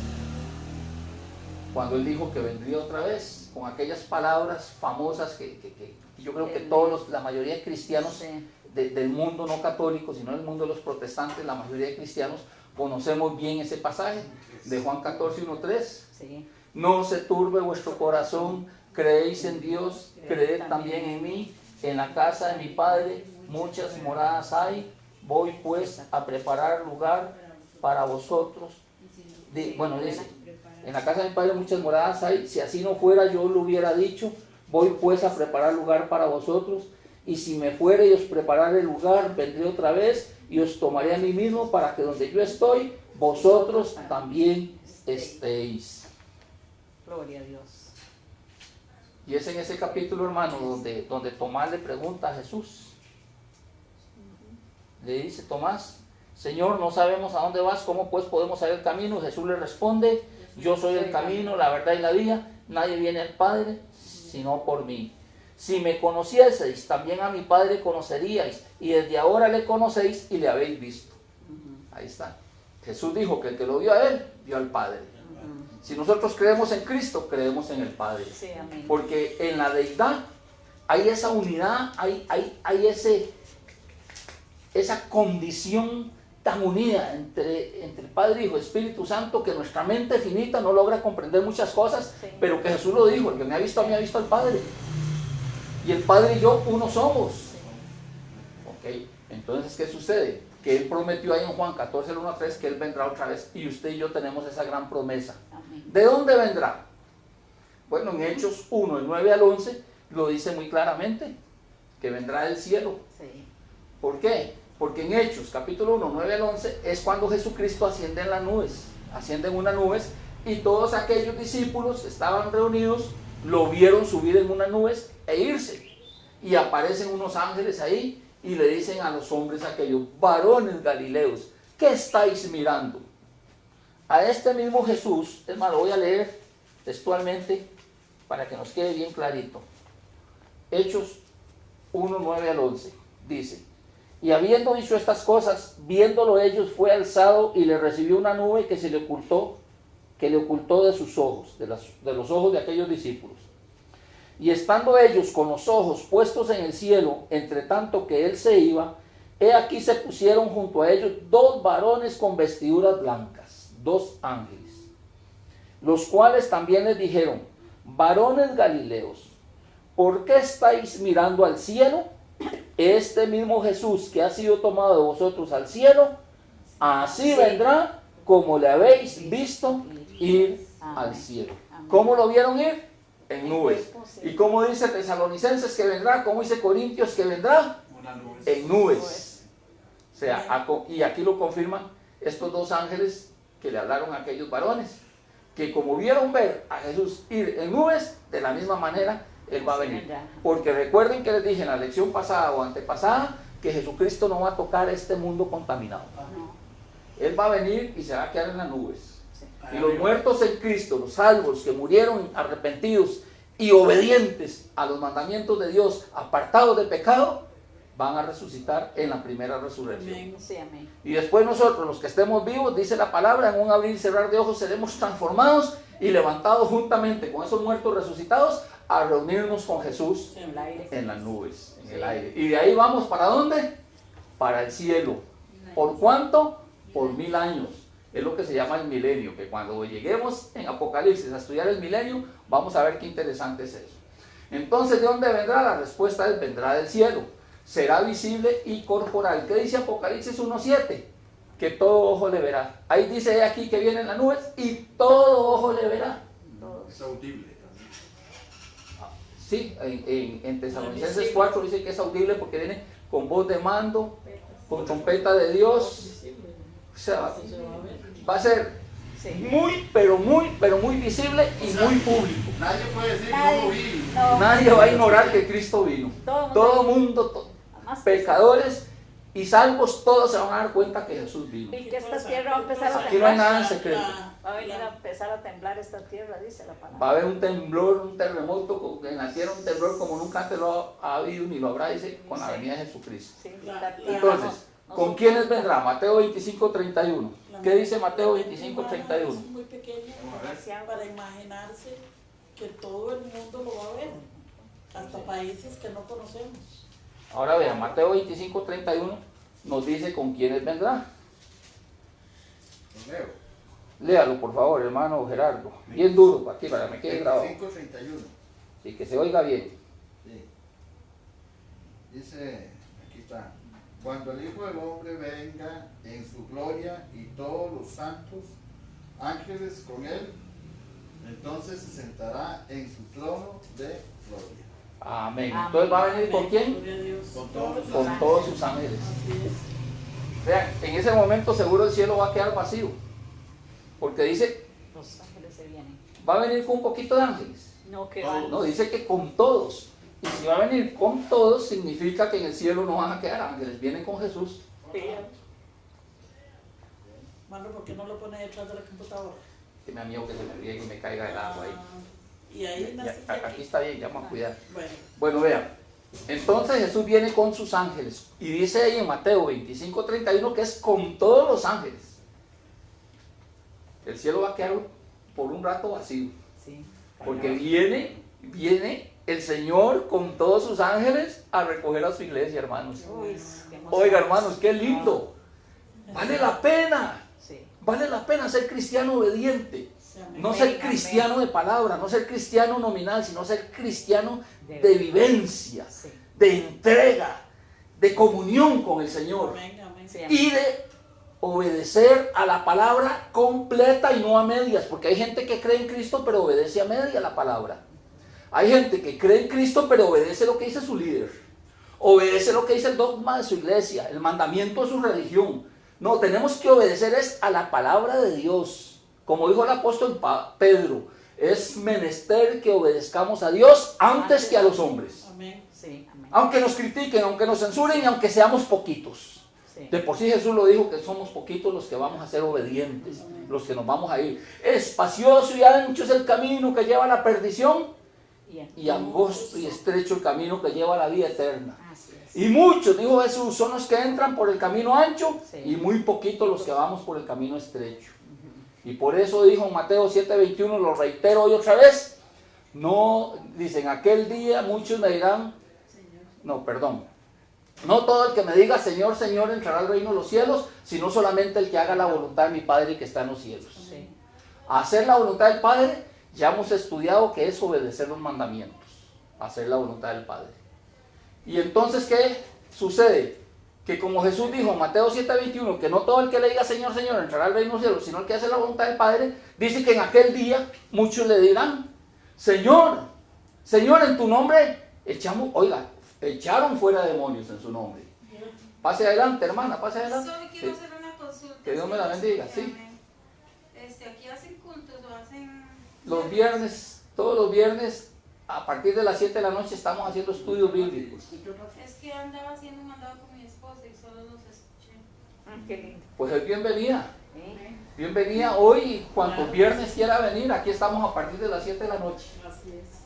cuando Él dijo que vendría otra vez, con aquellas palabras famosas que yo creo que la mayoría de cristianos Sí. del mundo no católico, sino del mundo de los protestantes, la mayoría de cristianos conocemos bien ese pasaje de Juan 14:1-3. Sí. No se turbe vuestro corazón, creéis en Dios, creed también en mí. En la casa de mi Padre muchas moradas hay, voy pues a preparar lugar para vosotros. Dice, en la casa de mi Padre muchas moradas hay, si así no fuera yo lo hubiera dicho, voy pues a preparar lugar para vosotros, y si me fuere y os prepararé lugar, vendré otra vez y os tomaré a mí mismo, para que donde yo estoy, vosotros también estéis. Gloria a Dios. Y es en ese capítulo, hermano, donde Tomás le pregunta a Jesús. Le dice Tomás, Señor, no sabemos a dónde vas, ¿cómo pues podemos saber el camino? Jesús le responde, yo soy el camino, la verdad y la vida, nadie viene al Padre sino por mí. Si me conocieseis, también a mi Padre conoceríais, y desde ahora le conocéis y le habéis visto. Ahí está. Jesús dijo que el que lo vio a Él, vio al Padre. Si nosotros creemos en Cristo, creemos en el Padre. Sí, amén. Porque en la deidad hay esa unidad, hay esa condición tan unida entre el Padre, Hijo y Espíritu Santo, que nuestra mente finita no logra comprender muchas cosas, Sí. pero que Jesús lo dijo, el que me ha visto a mí ha visto al Padre. Y el Padre y yo uno somos. Ok, entonces ¿qué sucede? Que Él prometió ahí en Juan 14:1-3 que Él vendrá otra vez, y usted y yo tenemos esa gran promesa. Amén. ¿De dónde vendrá? Bueno, en Hechos 1, el 9 al 11, lo dice muy claramente, que vendrá del cielo. Sí. ¿Por qué? Porque en Hechos, capítulo 1, 9 al 11, es cuando Jesucristo asciende en las nubes, asciende en unas nubes, y todos aquellos discípulos estaban reunidos, lo vieron subir en unas nubes e irse. Y aparecen unos ángeles ahí, y le dicen a los hombres aquellos, varones galileos, ¿qué estáis mirando? A este mismo Jesús, es más, lo voy a leer textualmente para que nos quede bien clarito. Hechos 1, 9 al 11, dice, y habiendo dicho estas cosas, viéndolo ellos, fue alzado y le recibió una nube que le ocultó de sus ojos, de los ojos de aquellos discípulos. Y estando ellos con los ojos puestos en el cielo, entre tanto que él se iba, he aquí se pusieron junto a ellos 2 varones con vestiduras blancas, 2 ángeles, los cuales también les dijeron, varones galileos, ¿por qué estáis mirando al cielo? Este mismo Jesús que ha sido tomado de vosotros al cielo, así vendrá como le habéis visto ir al cielo. ¿Cómo lo vieron ir? En nubes. ¿Y cómo dice Tesalonicenses que vendrá? ¿Cómo dice Corintios que vendrá? En nubes. O sea, y aquí lo confirman estos 2 ángeles que le hablaron a aquellos varones, que como vieron ver a Jesús ir en nubes, de la misma manera Él va a venir. Porque recuerden que les dije en la lección pasada o antepasada, que Jesucristo no va a tocar este mundo contaminado. Él va a venir y se va a quedar en las nubes. Y los muertos en Cristo, los salvos que murieron arrepentidos, y obedientes a los mandamientos de Dios, apartados del pecado, van a resucitar en la primera resurrección. Amén. Sí, amén. Y después nosotros, los que estemos vivos, dice la palabra, en un abrir y cerrar de ojos seremos transformados y levantados juntamente con esos muertos resucitados a reunirnos con Jesús Sí, En el aire. en las nubes, en el aire. Y de ahí vamos ¿para dónde? Para el cielo. ¿Por cuánto? Por 1000 años. Es lo que se llama el milenio, que cuando lleguemos en Apocalipsis a estudiar el milenio, vamos a ver qué interesante es eso. Entonces, ¿de dónde vendrá? La respuesta es: vendrá del cielo. Será visible y corporal. ¿Qué dice Apocalipsis 1:7? Que todo ojo le verá. Ahí dice aquí que vienen las nubes y todo ojo le verá. Es audible también. Sí, en Tesalonicenses 4 dice que es audible porque viene con voz de mando, con trompeta de Dios. O sea, Se va a ver. va a ser Sí. muy, pero muy visible y muy público. Nadie puede decir que Nadie. no lo vi. No. Nadie va a ignorar que Cristo vino. Todo mundo, Además, pecadores y salvos, todos se van a dar cuenta que Jesús vino. y que esta tierra va a empezar a Aquí no hay temblar. nada en secreto. Va a venir a empezar a temblar esta tierra, dice la palabra. Va a haber un temblor, un terremoto en la tierra, un temblor como nunca antes lo ha habido ni lo habrá, dice, con la venida de Jesucristo. Sí, La- tierra Entonces, ¿con nosotros quiénes no- vendrá? Mateo 25:31. ¿Qué dice Mateo La mente humana 25:31? es muy pequeña Demasiado. para imaginarse que todo el mundo lo va a ver, hasta países que no conocemos. Ahora vean, Mateo 25:31 nos dice con quiénes vendrá. Lo leo. Léalo, por favor, hermano Gerardo. Bien duro, aquí para que me quede grabado. 25:31. Y que se oiga bien. Sí. Dice, aquí está. Cuando el Hijo del Hombre venga en su gloria y todos los santos ángeles con él, entonces se sentará en su trono de gloria. Amén. Amén. Entonces va a venir con quién? Gloria a Dios. Con todos sus Con todos sus ángeles. Así es. Vean, en ese momento seguro el cielo va a quedar vacío. Porque dice, Los ángeles se vienen. va a venir con un poquito de ángeles. No, que Todos. van. No, dice que con todos. Y si va a venir con todos, significa que en el cielo no van a quedar ángeles, vienen con Jesús. Sí. Mano, ¿por qué no lo pone detrás de la computadora? Que me da miedo que se me riegue y me caiga el agua ahí. Y ahí Ya, nace aquí está bien, ya vamos a cuidar. Bueno, Bueno, vean. Entonces Jesús viene con sus ángeles. Y dice ahí en Mateo 25:31 que es con todos los ángeles. El cielo va a quedar por un rato vacío. Sí. Porque viene el Señor con todos sus ángeles a recoger a su iglesia, hermanos. Uy, qué emoción. Oiga, hermanos, qué lindo. Vale la pena. Sí. Vale la pena ser cristiano obediente. se amén. No Amén, ser amén. cristiano de palabra, no ser cristiano nominal, sino ser cristiano de vivencia, Sí. de entrega, de comunión con el Señor Amén, amén. Sí. y de obedecer a la palabra completa y no a medias, porque hay gente que cree en Cristo pero obedece a media la palabra. Hay gente que cree en Cristo pero obedece lo que dice su líder, obedece lo que dice el dogma de su iglesia, el mandamiento de su religión. No, tenemos que obedecer es a la palabra de Dios. Como dijo el apóstol Pedro, es menester que obedezcamos a Dios antes que a los hombres. Amén. Sí, amén. Aunque nos critiquen, aunque nos censuren y aunque seamos poquitos. Sí. De por sí Jesús lo dijo que somos poquitos los que vamos a ser obedientes, los que nos vamos a ir. Espacioso y ancho es el camino que lleva a la perdición y angosto y estrecho el camino que lleva a la vida eterna. Así es. Y muchos, dijo Jesús, son los que entran por el camino ancho Sí. y muy poquitos los que vamos por el camino estrecho. Y por eso dijo en Mateo 7:21, lo reitero hoy otra vez, no, dicen, aquel día muchos me dirán, no, perdón, no todo el que me diga Señor, Señor entrará al reino de los cielos, sino solamente el que haga la voluntad de mi Padre que está en los cielos. Sí. Hacer la voluntad del Padre, ya hemos estudiado que es obedecer los mandamientos, hacer la voluntad del Padre. Y entonces, ¿qué sucede? Que como Jesús dijo en Mateo 7:21, que no todo el que le diga Señor, Señor entrará al reino de los cielos, sino el que hace la voluntad del Padre, dice que en aquel día muchos le dirán, Señor, Señor, en tu nombre echaron fuera demonios en su nombre. Pase adelante, hermana, pase adelante. Solo quiero Sí. hacer una consulta. Que Dios me la bendiga, sí. Amén. Aquí hacen cultos o hacen... Los viernes, todos los viernes, a partir de las 7 de la noche estamos haciendo estudios bíblicos. Es que andaba haciendo un mandado con mi esposa y solo los escuché. Qué lindo. Pues es bienvenida. ¿Eh? Bienvenida hoy, cuantos viernes quiera venir, aquí estamos a partir de las 7 de la noche. Así es.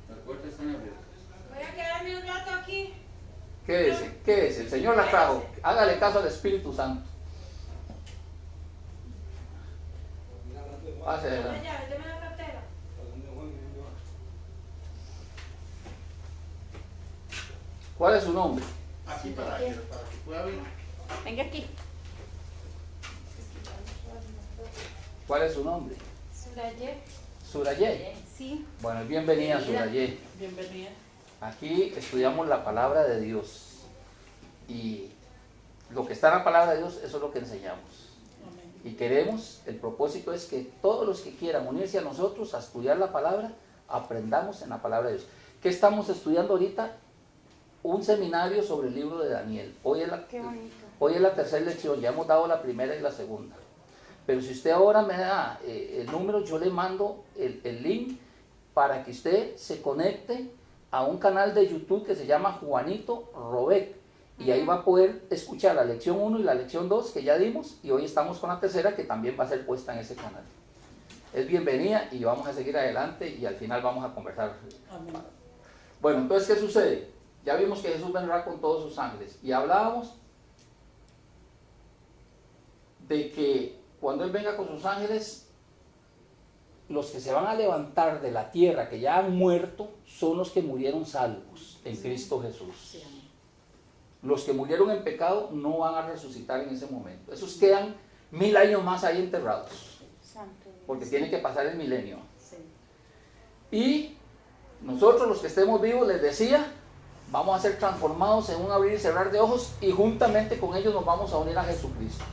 Las puertas están abiertas. Voy a quedarme un rato aquí. Quédese, quédese. El Señor la trajo. Hágale caso al Espíritu Santo. Pase La adelante. llave, deme la cartera. ¿Cuál es su nombre? Aquí para que pueda ver. Venga aquí. ¿Cuál es su nombre? Suraye. Surayé. Sí. Bueno, bienvenida Surayé. Bienvenida. Aquí estudiamos la palabra de Dios. Y lo que está en la palabra de Dios, eso es lo que enseñamos. Amén. Y queremos, el propósito es que todos los que quieran unirse a nosotros a estudiar la palabra, aprendamos en la palabra de Dios. ¿Qué estamos estudiando ahorita? Un seminario sobre el libro de Daniel. Hoy es Qué bonito. la tercera lección, ya hemos dado la primera y la segunda. Pero si usted ahora me da el número, yo le mando el link para que usted se conecte a un canal de YouTube que se llama Juanito Robek. Y ahí va a poder escuchar la lección 1 y la lección 2 que ya dimos. Y hoy estamos con la tercera que también va a ser puesta en ese canal. Es bienvenida y vamos a seguir adelante y al final vamos a conversar. Amén. Bueno, entonces, ¿qué sucede? Ya vimos que Jesús vendrá con todos sus ángeles. Y hablábamos de que cuando Él venga con sus ángeles, los que se van a levantar de la tierra, que ya han muerto, son los que murieron salvos en Cristo Jesús. Sí, amén. Los que murieron en pecado no van a resucitar en ese momento. Esos quedan 1000 años más ahí enterrados, Santo Dios. porque tiene que pasar el milenio. Sí. Y nosotros los que estemos vivos, les decía, vamos a ser transformados en un abrir y cerrar de ojos y juntamente con ellos nos vamos a unir a Jesucristo.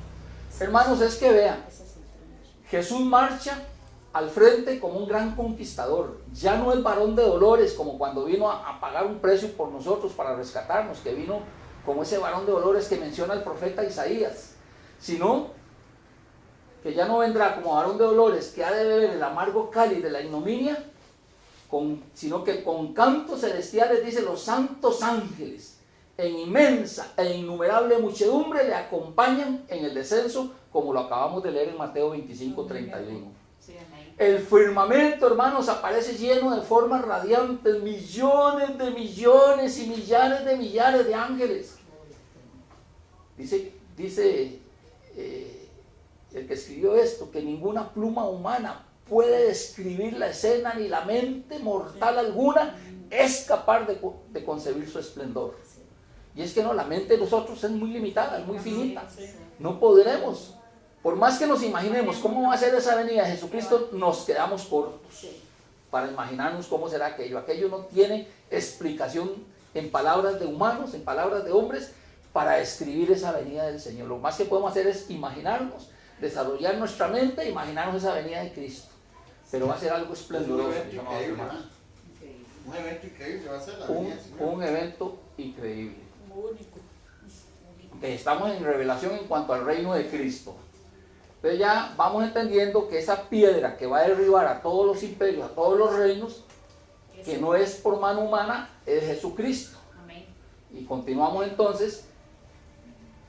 Hermanos, es que vean, Ese es el trono. Jesús marcha al frente como un gran conquistador. Ya no es varón de dolores como cuando vino a pagar un precio por nosotros para rescatarnos, que vino como ese varón de dolores que menciona el profeta Isaías, sino que ya no vendrá como varón de dolores que ha de beber el amargo cáliz de la ignominia, sino que con cantos celestiales, dice, los santos ángeles en inmensa e innumerable muchedumbre le acompañan en el descenso, como lo acabamos de leer en Mateo 25, 31. Sí, amén. El firmamento, hermanos, aparece lleno de formas radiantes, millones de millones y millares de millares de ángeles. Dice el que escribió esto, que ninguna pluma humana puede describir la escena, ni la mente mortal alguna es capaz de concebir su esplendor. Y es que no, la mente de nosotros es muy limitada, es muy finita. No podremos, por más que nos imaginemos cómo va a ser esa venida de Jesucristo, nos quedamos cortos para imaginarnos cómo será aquello. Aquello no tiene explicación en palabras de humanos, en palabras de hombres, para describir esa venida del Señor. Lo más que podemos hacer es imaginarnos, desarrollar nuestra mente, imaginarnos esa venida de Cristo. Pero va a ser algo esplendoroso, mis amados hermanos. Un evento increíble va a ser la Un, venida del Señor. un evento increíble. Único. Estamos en revelación en cuanto al reino de Cristo. Entonces ya vamos entendiendo que esa piedra que va a derribar a todos los imperios, a todos los reinos, que no es por mano humana, es Jesucristo. Amén. Y continuamos entonces,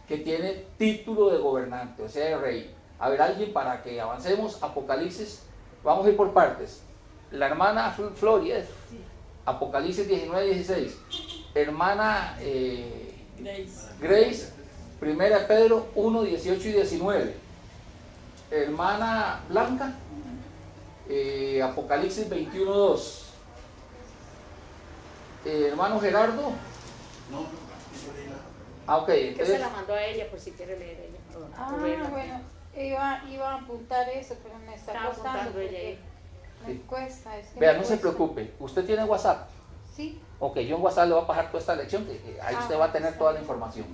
que tiene título de gobernante, o sea, de rey. A ver, alguien para que avancemos, Apocalipsis, vamos a ir por partes. La hermana Floria, Apocalipsis 19, 16. Hermana Grace, 1 Pedro 1, 18 y 19. Hermana Blanca, Apocalipsis 21, 2. Hermano Gerardo, No, no leí nada. ok, Que se entonces, la mandó a ella por si quiere leer ella. Ah, bueno, iba a apuntar eso, pero me está Estaba costando apuntando ella porque ahí. me Sí. cuesta. Es que vea, me no se cuesta. preocupe, usted tiene WhatsApp. Sí, Ok, yo en WhatsApp le voy a pasar toda esta lección, que ahí usted va a tener toda la información.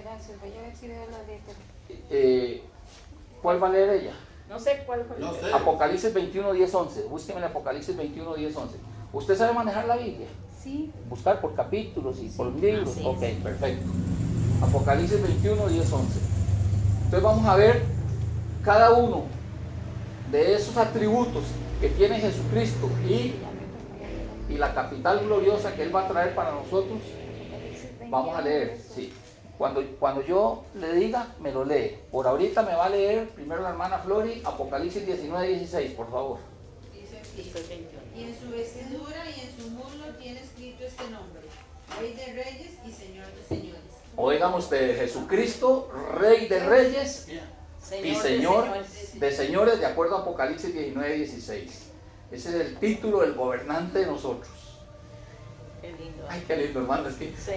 gracias. Voy a ver si veo la letra. ¿Cuál va a leer ella? No sé cuál fue. No sé. Apocalipsis 21, 10, 11. Búsqueme el Apocalipsis 21, 10, 11. ¿Usted sabe manejar la Biblia? Sí, Buscar por capítulos y por libros. sí, Ok, sí. perfecto. Apocalipsis 21, 10, 11. Entonces vamos a ver cada uno de esos atributos que tiene Jesucristo y la capital gloriosa que Él va a traer para nosotros. Vamos a leer, sí. Cuando yo le diga, me lo lee. Por ahorita me va a leer primero la hermana Flori, Apocalipsis 19, 16, por favor. Dice Este es 21. Y en su vestidura y en su muslo tiene escrito este nombre: Rey de Reyes y Señor de Señores. Oigan ustedes, Jesucristo, Rey de Reyes y Señor de Señores, de acuerdo a Apocalipsis 19:16. Ese es el título del gobernante de nosotros. Qué lindo. Ay, qué lindo, hermano, es que Sí.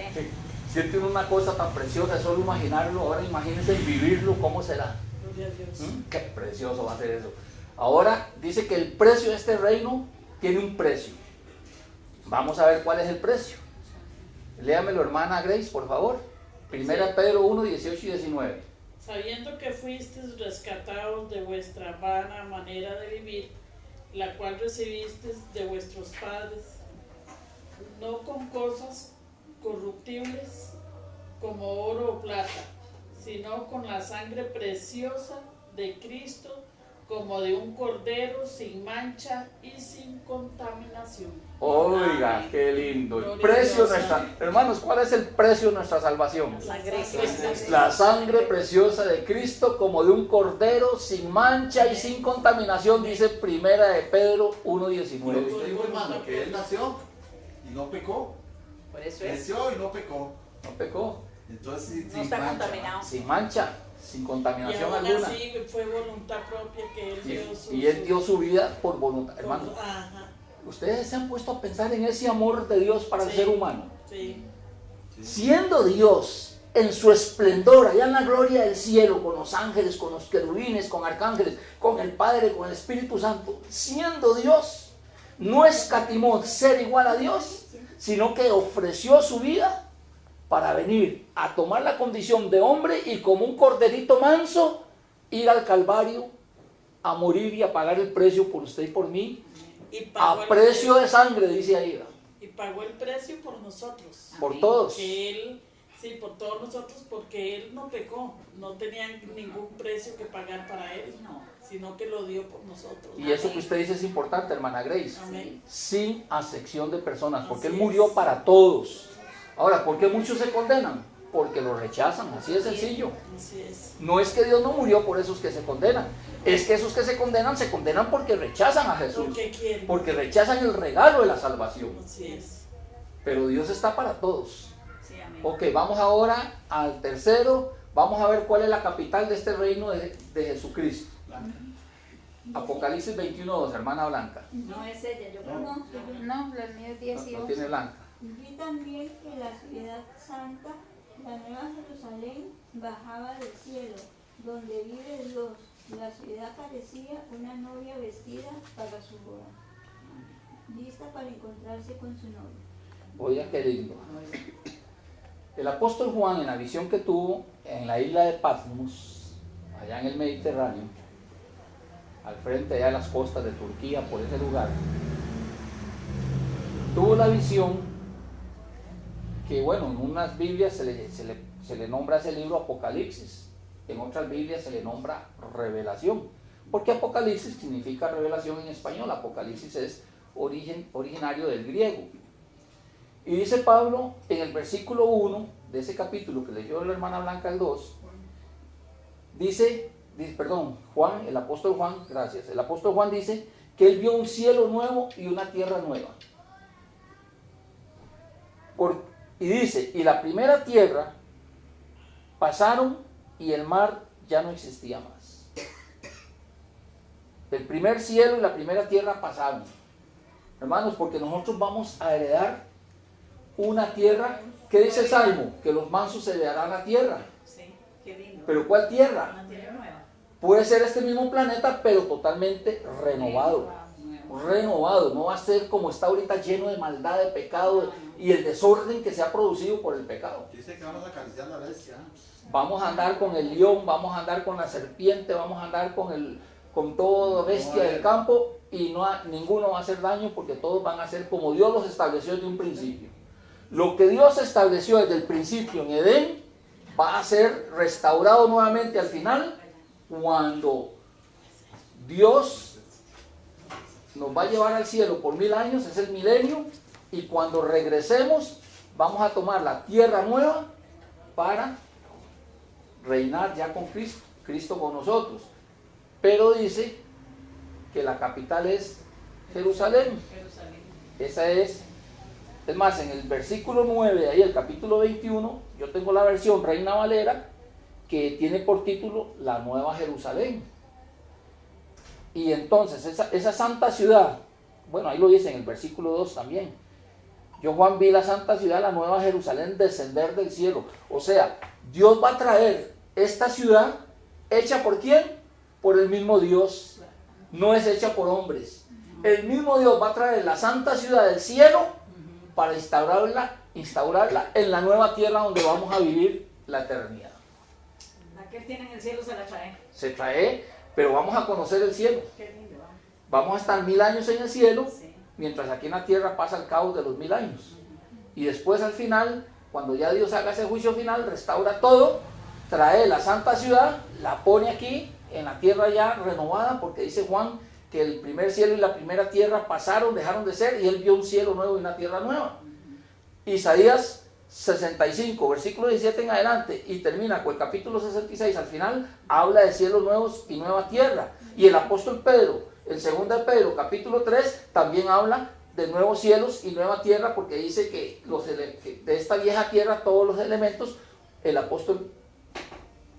siente uno una cosa tan preciosa, es solo imaginarlo. Ahora imagínense vivirlo, ¿cómo será? Gloria a Dios. Qué precioso va a ser eso. Ahora dice que el precio de este reino tiene un precio. Vamos a ver cuál es el precio. Léamelo, hermana Grace, por favor. Primera Pedro 1, 18 y 19. Sabiendo que fuisteis rescatados de vuestra vana manera de vivir, la cual recibisteis de vuestros padres, no con cosas corruptibles como oro o plata, sino con la sangre preciosa de Cristo, como de un cordero sin mancha y sin contaminación. Oiga, qué lindo. El Gloria precio a de Dios. nuestra... Hermanos, ¿cuál es el precio de nuestra salvación? La sangre de Cristo. La sangre preciosa de Cristo, como de un cordero sin mancha y sin contaminación, dice Primera de Pedro 1, Lo que 19. usted dijo, hermano, que él nació y no pecó. Por eso es. Nació y no pecó. No pecó. Entonces, No está contaminado. Sin mancha, sin Y contaminación aún alguna. así fue voluntad propia que él dio su... Y Él dio su vida por voluntad. Hermano, Ajá, ustedes se han puesto a pensar en ese amor de Dios para el Sí. ser humano. sí. Siendo Dios en su esplendor, allá en la gloria del cielo, con los ángeles, con los querubines, con arcángeles, con el Padre, con el Espíritu Santo, siendo Dios, no escatimó ser igual a Dios, sino que ofreció su vida para venir a tomar la condición de hombre y como un corderito manso, ir al Calvario a morir y a pagar el precio por usted y por mí, Y pagó a el precio de sangre, dice ahí, Y pagó el precio por nosotros. por todos. Que él, sí, por todos nosotros, porque él no pecó, no tenía ningún precio que pagar para él, No. sino que lo dio por nosotros. Y eso que usted dice es importante, hermana Grace. Amén. Sin acepción de personas, porque Así Él murió es. para todos. Ahora, ¿por qué muchos se condenan? Porque lo rechazan, así de sencillo. Así es. No es que Dios no murió por esos que se condenan, es que esos que se condenan porque rechazan a Jesús, Porque quiere. porque rechazan el regalo de la salvación. Así es. Pero Dios está para todos. Sí, amén. Ok, vamos ahora al tercero, vamos a ver cuál es la capital de este reino de Jesucristo. Apocalipsis 21:2, hermana Blanca. No es ella, yo creo. No, no, la mía es 10 y No 11. tiene Blanca. Vi también que la ciudad santa, la nueva Jerusalén, bajaba del cielo, donde vive Dios. La ciudad parecía una novia vestida para su boda, lista para encontrarse con su novio. Oiga, qué lindo. El apóstol Juan, en la visión que tuvo en la isla de Patmos, allá en el Mediterráneo, al frente allá de las costas de Turquía, por ese lugar, tuvo la visión que, bueno, en unas Biblias se le nombra ese libro Apocalipsis, en otras Biblias se le nombra Revelación, porque Apocalipsis significa revelación en español. Apocalipsis es originario del griego. Y dice Pablo en el versículo 1 de ese capítulo que leyó la hermana Blanca el 2, Juan, el apóstol Juan, gracias, el apóstol Juan dice que él vio un cielo nuevo y una tierra nueva. Y dice, y la primera tierra pasaron y el mar ya no existía más. El primer cielo y la primera tierra pasaron. Hermanos, porque nosotros vamos a heredar una tierra, ¿qué dice Salmo? Que los mansos heredarán la tierra. Sí, qué lindo. ¿Pero cuál tierra? Una tierra nueva. Puede ser este mismo planeta, pero totalmente renovado. Renovado, no va a ser como está ahorita, lleno de maldad, de pecado y el desorden que se ha producido por el pecado. Dice que vamos a acariciar la bestia. Vamos a andar con el león, vamos a andar con la serpiente, vamos a andar con toda bestia del campo y ninguno va a hacer daño porque todos van a ser como Dios los estableció desde un principio. Lo que Dios estableció desde el principio en Edén va a ser restaurado nuevamente al final cuando Dios nos va a llevar al cielo por 1000 años, es el milenio, y cuando regresemos vamos a tomar la tierra nueva para reinar ya con Cristo con nosotros. Pero dice que la capital es Jerusalén. Esa es más, en el versículo 9 de ahí, el capítulo 21, yo tengo la versión Reina Valera, que tiene por título La Nueva Jerusalén. Y entonces, esa santa ciudad, bueno, ahí lo dice en el versículo 2 también. Yo, Juan, vi la santa ciudad, la Nueva Jerusalén, descender del cielo. O sea, Dios va a traer esta ciudad, ¿hecha por quién? Por el mismo Dios. No es hecha por hombres. El mismo Dios va a traer la santa ciudad del cielo para instaurarla en la nueva tierra donde vamos a vivir la eternidad. La que tiene en el cielo se la trae. Se trae, pero vamos a conocer el cielo. Qué lindo. Vamos a estar 1000 años en el cielo, Sí. mientras aquí en la tierra pasa el caos de los 1000 años. Y después al final, cuando ya Dios haga ese juicio final, restaura todo, trae la santa ciudad, la pone aquí en la tierra ya renovada, porque dice Juan que el primer cielo y la primera tierra pasaron, dejaron de ser, y él vio un cielo nuevo y una tierra nueva. Isaías 65, versículo 17 en adelante, y termina con el capítulo 66, al final habla de cielos nuevos y nueva tierra. Y el apóstol Pedro, el 2 de Pedro, capítulo 3, también habla de nuevos cielos y nueva tierra, porque dice que de esta vieja tierra todos los elementos, el apóstol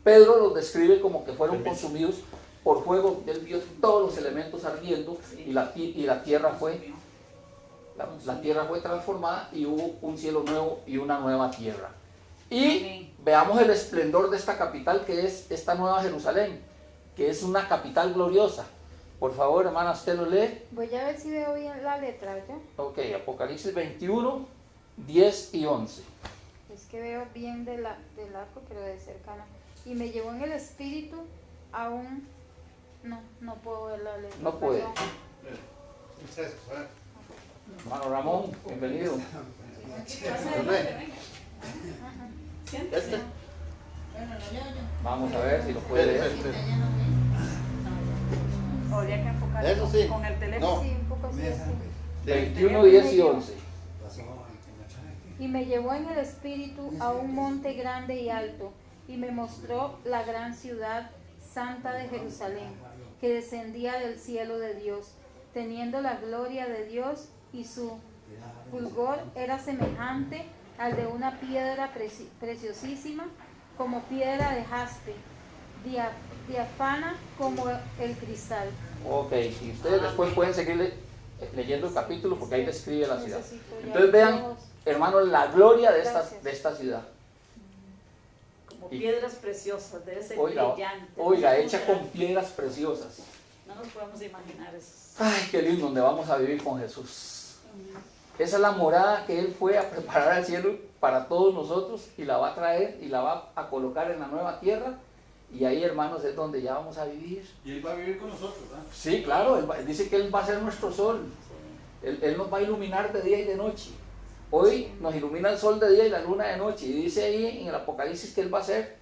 Pedro los describe como que fueron consumidos por fuego. Él vio todos los elementos ardiendo y la tierra fue transformada y hubo un cielo nuevo y una nueva tierra. Y veamos el esplendor de esta capital, que es esta Nueva Jerusalén, que es una capital gloriosa. Por favor, hermana, usted lo lee. Voy a ver si veo bien la letra, ¿ya? Ok, Apocalipsis 21, 10 y 11. Es que veo bien del arco, pero de cercano. Y me llevó en el espíritu a un... No puedo ver la letra. No puede. perdón. Hermano Ramón, bienvenido. Este. Vamos a ver si lo puede leer. Habría que enfocar Eso sí. con el teléfono. No. Sí, un poco así. 21, 10 y 11. Y me llevó en el espíritu a un monte grande y alto, y me mostró la gran ciudad santa de Jerusalén, que descendía del cielo de Dios, teniendo la gloria de Dios, y su fulgor era semejante al de una piedra preciosísima, como piedra de jaspe, diáfana como el cristal. Ok, y ustedes después pueden seguir leyendo el capítulo, porque ahí describe la ciudad. Necesito ya Entonces vean, dos. hermanos, la gloria de Gracias. esta ciudad. Como piedras preciosas, debe ser Oiga, brillante. oiga, No sé hecha cómo con piedras preciosas. será. No nos podemos imaginar eso. Ay, qué lindo, donde vamos a vivir con Jesús. Esa es la morada que Él fue a preparar al cielo para todos nosotros, y la va a traer y la va a colocar en la nueva tierra. Y ahí, hermanos, es donde ya vamos a vivir. Y Él va a vivir con nosotros, ¿verdad? Sí, claro, Él dice que Él va a ser nuestro sol. Él nos va a iluminar de día y de noche. Hoy nos ilumina el sol de día y la luna de noche. Y dice ahí en el Apocalipsis que Él va a ser,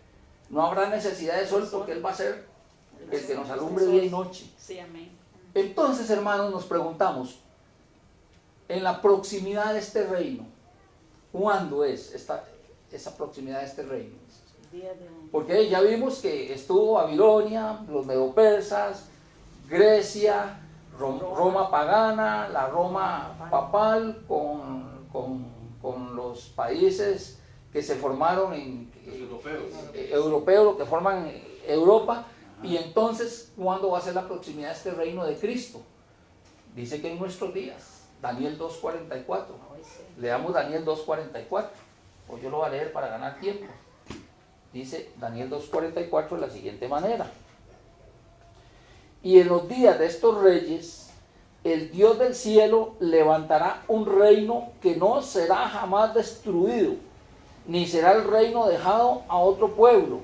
no habrá necesidad de sol, porque Él va a ser el que nos alumbre día y noche. Sí, amén. Entonces, hermanos, nos preguntamos, en la proximidad de este reino, ¿cuándo es esa proximidad de este reino? Día de un... Porque ya vimos que estuvo Babilonia, los medopersas, Grecia, Roma pagana, la Roma papal, con los países que se formaron Los europeos. europeos, lo que forman Europa. Y entonces, ¿cuándo va a ser la proximidad de este reino de Cristo? Dice que en nuestros días. Daniel 2.44. Leamos Daniel 2.44. O yo lo voy a leer para ganar tiempo. Dice Daniel 2.44 de la siguiente manera. Y en los días de estos reyes, el Dios del cielo levantará un reino que no será jamás destruido, ni será el reino dejado a otro pueblo.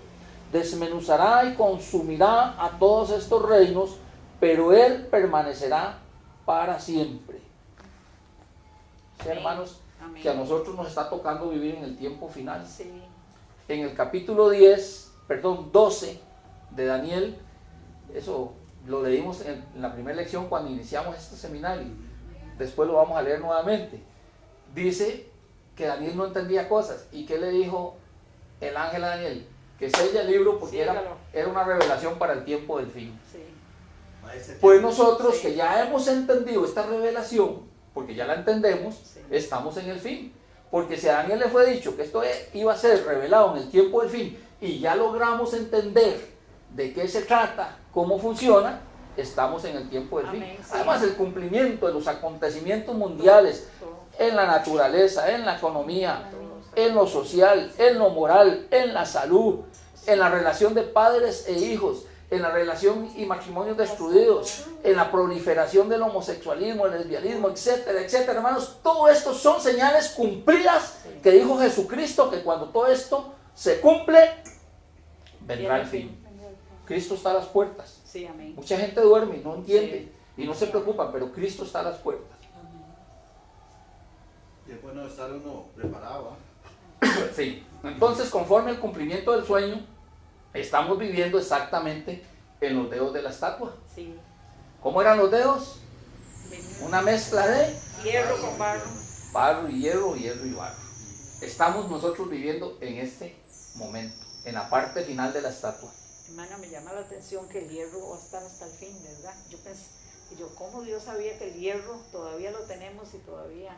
Desmenuzará y consumirá a todos estos reinos, pero Él permanecerá para siempre. Sí, hermanos, Amén. que a nosotros nos está tocando vivir en el tiempo final. Sí. En el capítulo 12 de Daniel, eso lo leímos en la primera lección cuando iniciamos este seminario, después lo vamos a leer nuevamente. Dice que Daniel no entendía cosas, y ¿qué le dijo el ángel a Daniel? Que sella el libro, porque Ciérralo. era una revelación para el tiempo del fin. Sí. Pues nosotros que ya hemos entendido esta revelación, porque ya la entendemos, estamos en el fin. Porque si a Daniel le fue dicho que esto iba a ser revelado en el tiempo del fin y ya logramos entender de qué se trata, cómo funciona, estamos en el tiempo del fin. Además, el cumplimiento de los acontecimientos mundiales en la naturaleza, en la economía, en lo social, en lo moral, en la salud, en la relación de padres e hijos, en la relación y matrimonios destruidos, en la proliferación del homosexualismo, el lesbianismo, etcétera, etcétera. Hermanos, todo esto son señales cumplidas que dijo Jesucristo, que cuando todo esto se cumple, vendrá el fin. Cristo está a las puertas. Sí, amén. Mucha gente duerme y no entiende y no se preocupa, pero Cristo está a las puertas. Y es bueno estar uno preparado. Sí. Entonces, conforme al cumplimiento del sueño, estamos viviendo exactamente en los dedos de la estatua. Sí. ¿Cómo eran los dedos? Una mezcla de Hierro con barro. barro y hierro, hierro y barro. Estamos nosotros viviendo en este momento, en la parte final de la estatua. Hermana, me llama la atención que el hierro va a estar hasta el fin, ¿verdad? Yo pensé, ¿cómo Dios sabía que el hierro todavía lo tenemos y todavía?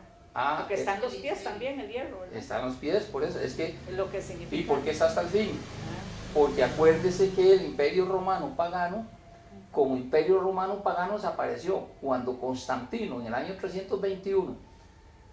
Porque está en los pies también el hierro, ¿verdad? Está en los pies, por eso, es que... Es lo que significa. ¿Y por qué está hasta el fin? Porque acuérdese que el imperio romano pagano, como imperio romano pagano, desapareció cuando Constantino, en el año 321,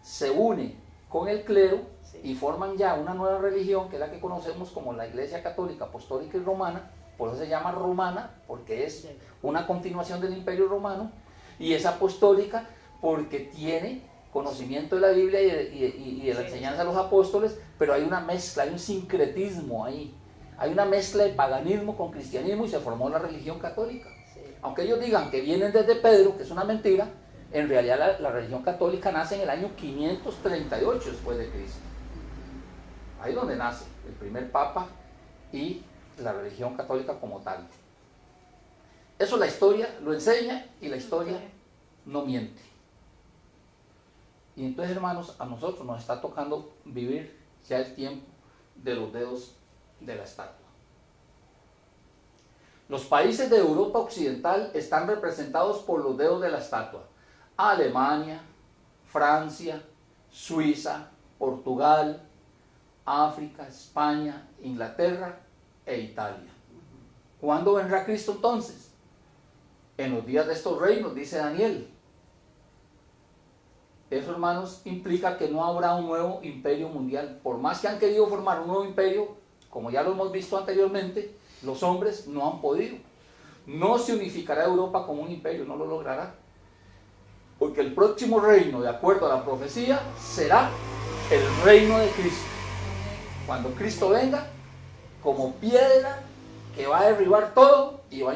se une con el clero y forman ya una nueva religión, que es la que conocemos como la Iglesia Católica Apostólica y Romana. Por eso se llama romana, porque es una continuación del imperio romano, y es apostólica porque tiene conocimiento de la Biblia y de la enseñanza de los apóstoles, pero hay una mezcla, hay un sincretismo ahí. Hay una mezcla de paganismo con cristianismo y se formó la religión católica. Aunque ellos digan que vienen desde Pedro, que es una mentira, en realidad la religión católica nace en el año 538 después de Cristo. Ahí es donde nace el primer papa y la religión católica como tal. Eso la historia lo enseña y la historia no miente. Y entonces, hermanos, a nosotros nos está tocando vivir ya el tiempo de los dedos de la estatua. Los países de Europa Occidental están representados por los dedos de la estatua. Alemania, Francia, Suiza, Portugal, África, España, Inglaterra e Italia. ¿Cuándo vendrá Cristo entonces? En los días de estos reinos, dice Daniel. Eso, hermanos, implica que no habrá un nuevo imperio mundial. Por más que han querido formar un nuevo imperio, como ya lo hemos visto anteriormente, los hombres no han podido. No se unificará Europa como un imperio, no lo logrará. Porque el próximo reino, de acuerdo a la profecía, será el reino de Cristo. Cuando Cristo venga, como piedra que va a derribar todo y va a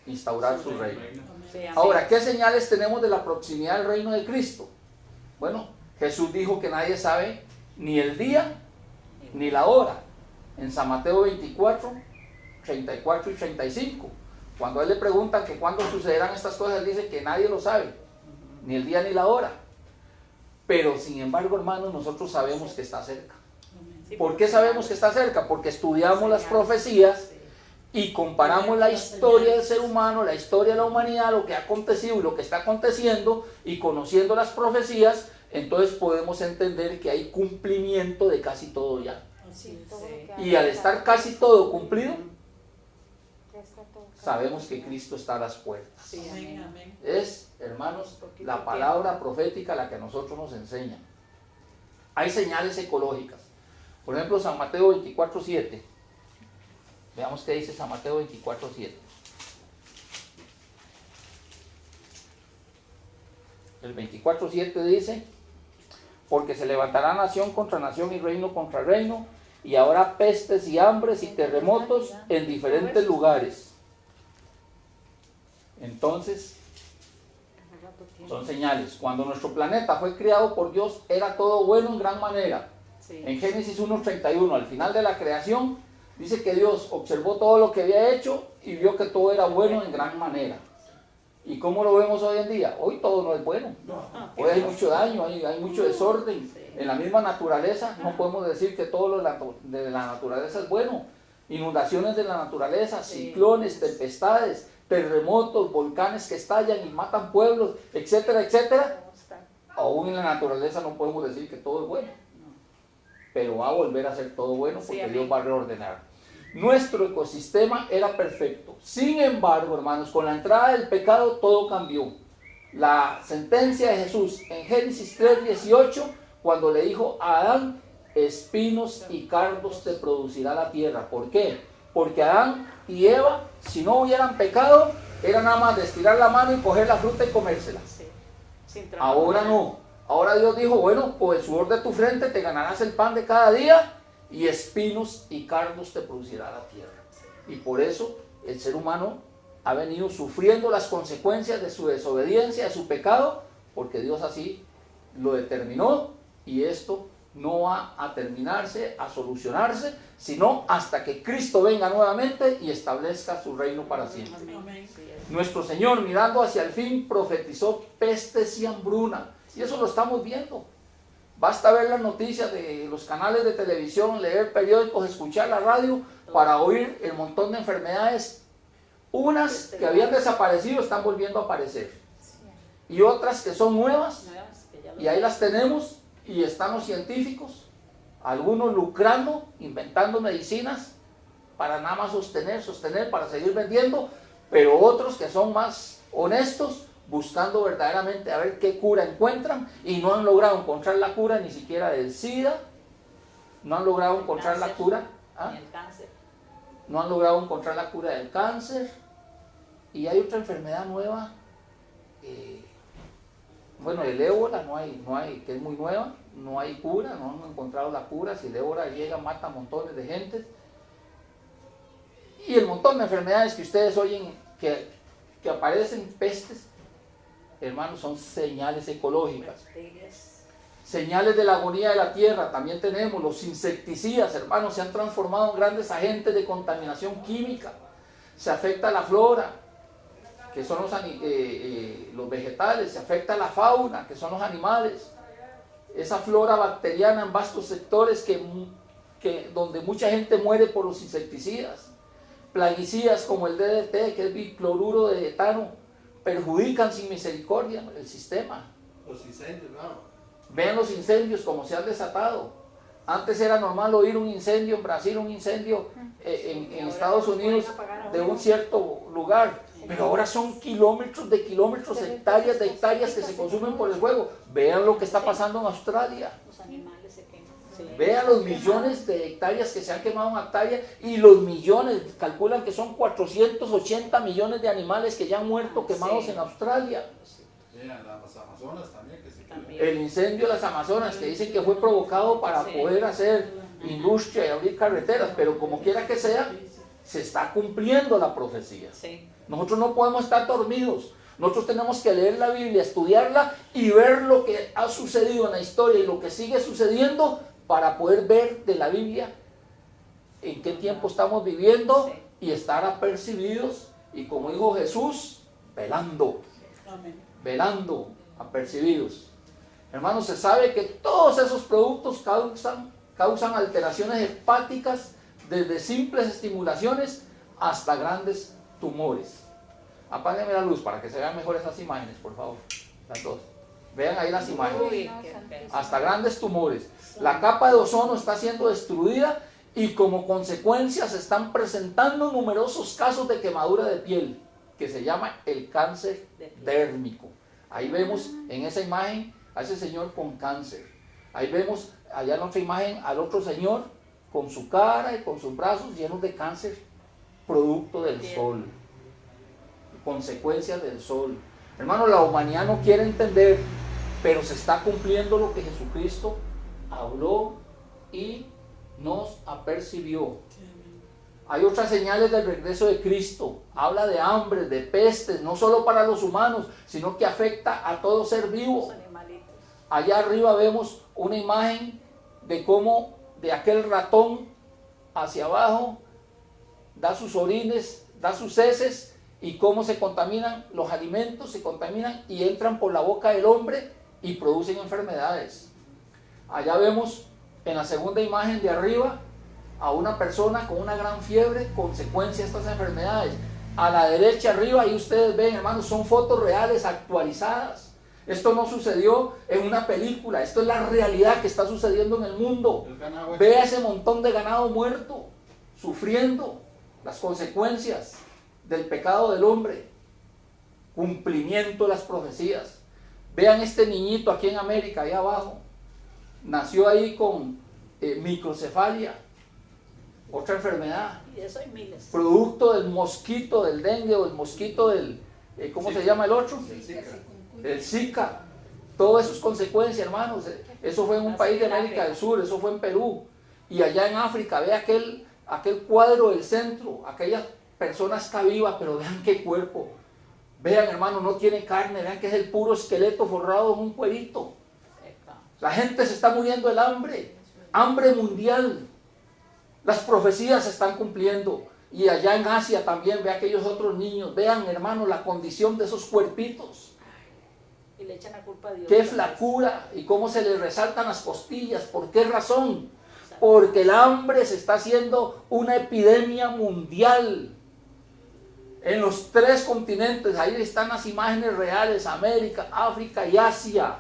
instaurar su reino. Ahora, ¿qué señales tenemos de la proximidad del reino de Cristo? Bueno, Jesús dijo que nadie sabe ni el día ni la hora. En San Mateo 24, 34 y 35. Cuando a él le preguntan que cuándo sucederán estas cosas, él dice que nadie lo sabe, ni el día ni la hora. Pero sin embargo, hermanos, nosotros sabemos que está cerca. ¿Por qué sabemos que está cerca? Porque estudiamos las profecías y comparamos la historia del ser humano, la historia de la humanidad, lo que ha acontecido y lo que está aconteciendo, y conociendo las profecías, entonces podemos entender que hay cumplimiento de casi todo ya. Y al estar casi todo cumplido, sabemos que Cristo está a las puertas. Es, hermanos, la palabra profética la que a nosotros nos enseña. Hay señales ecológicas. Por ejemplo, San Mateo 24:7. Veamos qué dice San Mateo 24:7. El 24:7 dice: porque se levantará nación contra nación y reino contra reino, y habrá pestes y hambres y terremotos en diferentes lugares. Entonces, son señales. Cuando nuestro planeta fue creado por Dios, era todo bueno en gran manera. En Génesis 1:31, al final de la creación, dice que Dios observó todo lo que había hecho y vio que todo era bueno en gran manera. ¿Y cómo lo vemos hoy en día? Hoy todo no es bueno. Hoy hay mucho daño, hay mucho desorden. En la misma naturaleza no podemos decir que todo lo de la naturaleza es bueno. Inundaciones de la naturaleza, ciclones, tempestades, terremotos, volcanes que estallan y matan pueblos, etcétera, etcétera, aún en la naturaleza no podemos decir que todo es bueno, pero va a volver a ser todo bueno porque Dios va a reordenar. Nuestro ecosistema era perfecto. Sin embargo, hermanos, con la entrada del pecado todo cambió. La sentencia de Jesús en Génesis 3:18, cuando le dijo a Adán, espinos y cardos te producirá la tierra. ¿Por qué? Porque Adán y Eva, si no hubieran pecado, era nada más de estirar la mano y coger la fruta y comérsela. Ahora no. Ahora Dios dijo, bueno, con el sudor de tu frente te ganarás el pan de cada día y espinos y cardos te producirá la tierra. Y por eso el ser humano ha venido sufriendo las consecuencias de su desobediencia, de su pecado, porque Dios así lo determinó, y esto no va a terminarse, a solucionarse, sino hasta que Cristo venga nuevamente y establezca su reino para siempre. Amén. Nuestro Señor, mirando hacia el fin, profetizó pestes y hambruna, y eso lo estamos viendo. Basta ver las noticias de los canales de televisión, leer periódicos, escuchar la radio para oír el montón de enfermedades. Unas que habían desaparecido están volviendo a aparecer, y otras que son nuevas, y ahí las tenemos, y están los científicos, algunos lucrando, inventando medicinas para nada más sostener, para seguir vendiendo, pero otros que son más honestos, buscando verdaderamente a ver qué cura encuentran, y no han logrado encontrar la cura ni siquiera del SIDA, no han logrado encontrar la cura, ni el cáncer. No han logrado encontrar la cura del cáncer. Y hay otra enfermedad nueva, bueno, el ébola no hay, que es muy nueva, no hay cura, no han encontrado la cura. Si el ébola llega, mata a montones de gente. Y el montón de enfermedades que ustedes oyen que aparecen, pestes, hermanos, son señales ecológicas. Señales de la agonía de la tierra. También tenemos los insecticidas, hermanos, se han transformado en grandes agentes de contaminación química. Se afecta a la flora, que son los vegetales, se afecta a la fauna, que son los animales. Esa flora bacteriana en vastos sectores donde mucha gente muere por los insecticidas. Plaguicidas como el DDT, que es bicloruro de etano, perjudican sin misericordia el sistema. Los incendios, ¿no? Vean los incendios como se han desatado. Antes era normal oír un incendio en Brasil, un incendio en Estados Unidos de un cierto lugar, pero ahora son kilómetros de kilómetros, hectáreas de hectáreas que se consumen por el fuego. Vean lo que está pasando en Australia. Los animales se queman. Vean los millones de hectáreas que se han quemado en Australia, y los millones, calculan que son 480 millones de animales que ya han muerto quemados en Australia. Las Amazonas también, que se queman. El incendio de las Amazonas, que dicen que fue provocado para poder hacer industria y abrir carreteras, pero como quiera que sea, se está cumpliendo la profecía. Nosotros no podemos estar dormidos. Nosotros tenemos que leer la Biblia, estudiarla y ver lo que ha sucedido en la historia y lo que sigue sucediendo, para poder ver de la Biblia en qué tiempo estamos viviendo y estar apercibidos, y como dijo Jesús, velando, apercibidos. Hermanos, se sabe que todos esos productos causan alteraciones hepáticas, desde simples estimulaciones hasta grandes tumores. Apáguenme la luz para que se vean mejor esas imágenes, por favor, las dos. Vean ahí las imágenes. Hasta grandes tumores. La capa de ozono está siendo destruida, y como consecuencia se están presentando numerosos casos de quemadura de piel, que se llama el cáncer dérmico. Ahí vemos en esa imagen a ese señor con cáncer. Ahí vemos allá en otra imagen al otro señor con su cara y con sus brazos llenos de cáncer, producto del sol, consecuencias del sol. Hermano, la humanidad no quiere entender, pero se está cumpliendo lo que Jesucristo habló y nos apercibió. Hay otras señales del regreso de Cristo. Habla de hambre, de pestes, no solo para los humanos, sino que afecta a todo ser vivo. Allá arriba vemos una imagen de cómo de aquel ratón hacia abajo da sus orines, da sus heces, y cómo se contaminan los alimentos, se contaminan y entran por la boca del hombre y producen enfermedades. Allá vemos en la segunda imagen de arriba a una persona con una gran fiebre, consecuencia de estas enfermedades. a la derecha arriba, y ustedes ven, hermanos, son fotos reales, actualizadas. Esto no sucedió en una película, esto es la realidad que está sucediendo en el mundo. El ganado Vea ese montón de ganado muerto, sufriendo las consecuencias del pecado del hombre, cumplimiento de las profecías. Vean este niñito aquí en América, ahí abajo, nació ahí con microcefalia, otra enfermedad, Y de eso hay miles. producto del mosquito, del dengue o el mosquito del, ¿cómo se llama el otro? el Zika. El Zika. Todo eso es consecuencia, hermanos. Eso fue en un país de América del Sur, eso fue en Perú. Y allá en África, ve aquel cuadro del centro, aquella persona está viva, pero vean qué cuerpo. Vean, hermano, no tiene carne, vean que es el puro esqueleto forrado en un cuerito. La gente se está muriendo del hambre, hambre mundial. Las profecías se están cumpliendo. Y allá en Asia también, ve aquellos otros niños. Vean, hermano, la condición de esos cuerpitos. Y le echan la culpa a Dios. Qué flacura y cómo se les resaltan las costillas. ¿Por qué razón? Porque el hambre se está haciendo una epidemia mundial. En los 3 continentes, ahí están las imágenes reales, América, África y Asia.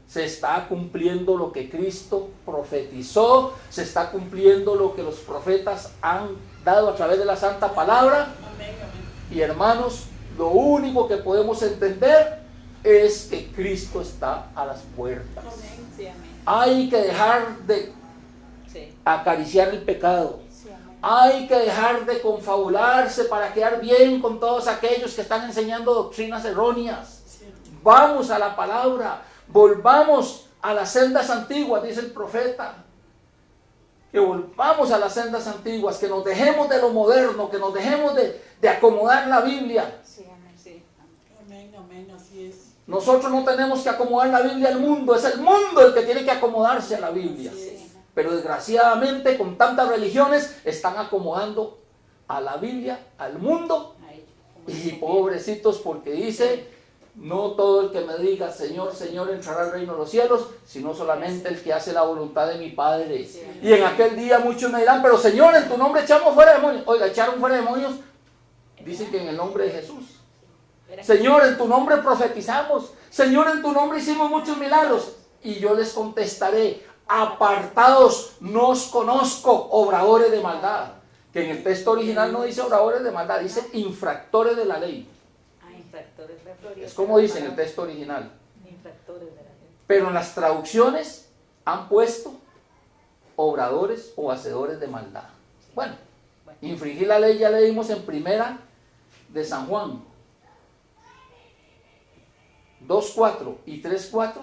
Se está cumpliendo lo que Cristo profetizó, se está cumpliendo lo que los profetas han dado a través de la Santa Palabra. Amén, amén. Y hermanos, lo único que podemos entender es que Cristo está a las puertas. Amén. Sí, amén. Hay que dejar de Sí. acariciar el pecado. Sí, amén. Hay que dejar de confabularse para quedar bien con todos aquellos que están enseñando doctrinas erróneas. Cierto. Vamos a la palabra, volvamos a las sendas antiguas, dice el profeta. Que volvamos a las sendas antiguas, que nos dejemos de lo moderno, que nos dejemos de acomodar la Biblia. Sí, amén. Sí. Amén, amén, así es. Nosotros no tenemos que acomodar la Biblia al mundo, es el mundo el que tiene que acomodarse a la Biblia. Sí. Pero desgraciadamente con tantas religiones están acomodando a la Biblia, al mundo. Ahí, como Y dice, pobrecitos, porque dice, no todo el que me diga Señor, Señor entrará al reino de los cielos, sino solamente el que hace la voluntad de mi Padre. Sí. Y en aquel día muchos me dirán, pero Señor, en tu nombre echamos fuera demonios. Oiga, echaron fuera demonios, dicen que en el nombre de Jesús. Señor, en tu nombre profetizamos. Señor, en tu nombre hicimos muchos milagros. Y yo les contestaré, apartados, no os conozco, obradores de maldad. Que en el texto original no dice obradores de maldad, dice infractores de la ley. Infractores de la Florida. Es como dice en el texto original. Infractores de la ley. Pero en las traducciones han puesto obradores o hacedores de maldad. Bueno, infringir la ley ya leímos en primera de San Juan 2:4 y 3:4,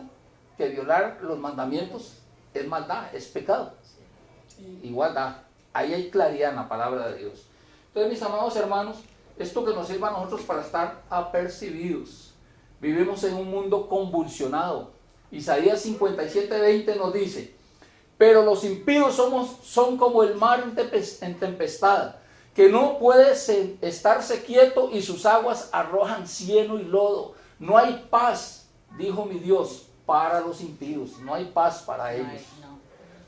que violar los mandamientos es maldad, es pecado. Sí. Igualdad. Ahí hay claridad en la palabra de Dios. Entonces, mis amados hermanos, esto que nos sirva a nosotros para estar apercibidos. Vivimos en un mundo convulsionado. Isaías 57:20 nos dice, pero los impíos son como el mar en tempestad, que no puede estarse quieto y sus aguas arrojan cieno y lodo. No hay paz, dijo mi Dios, para los impíos. No hay paz para ellos. Ay, no.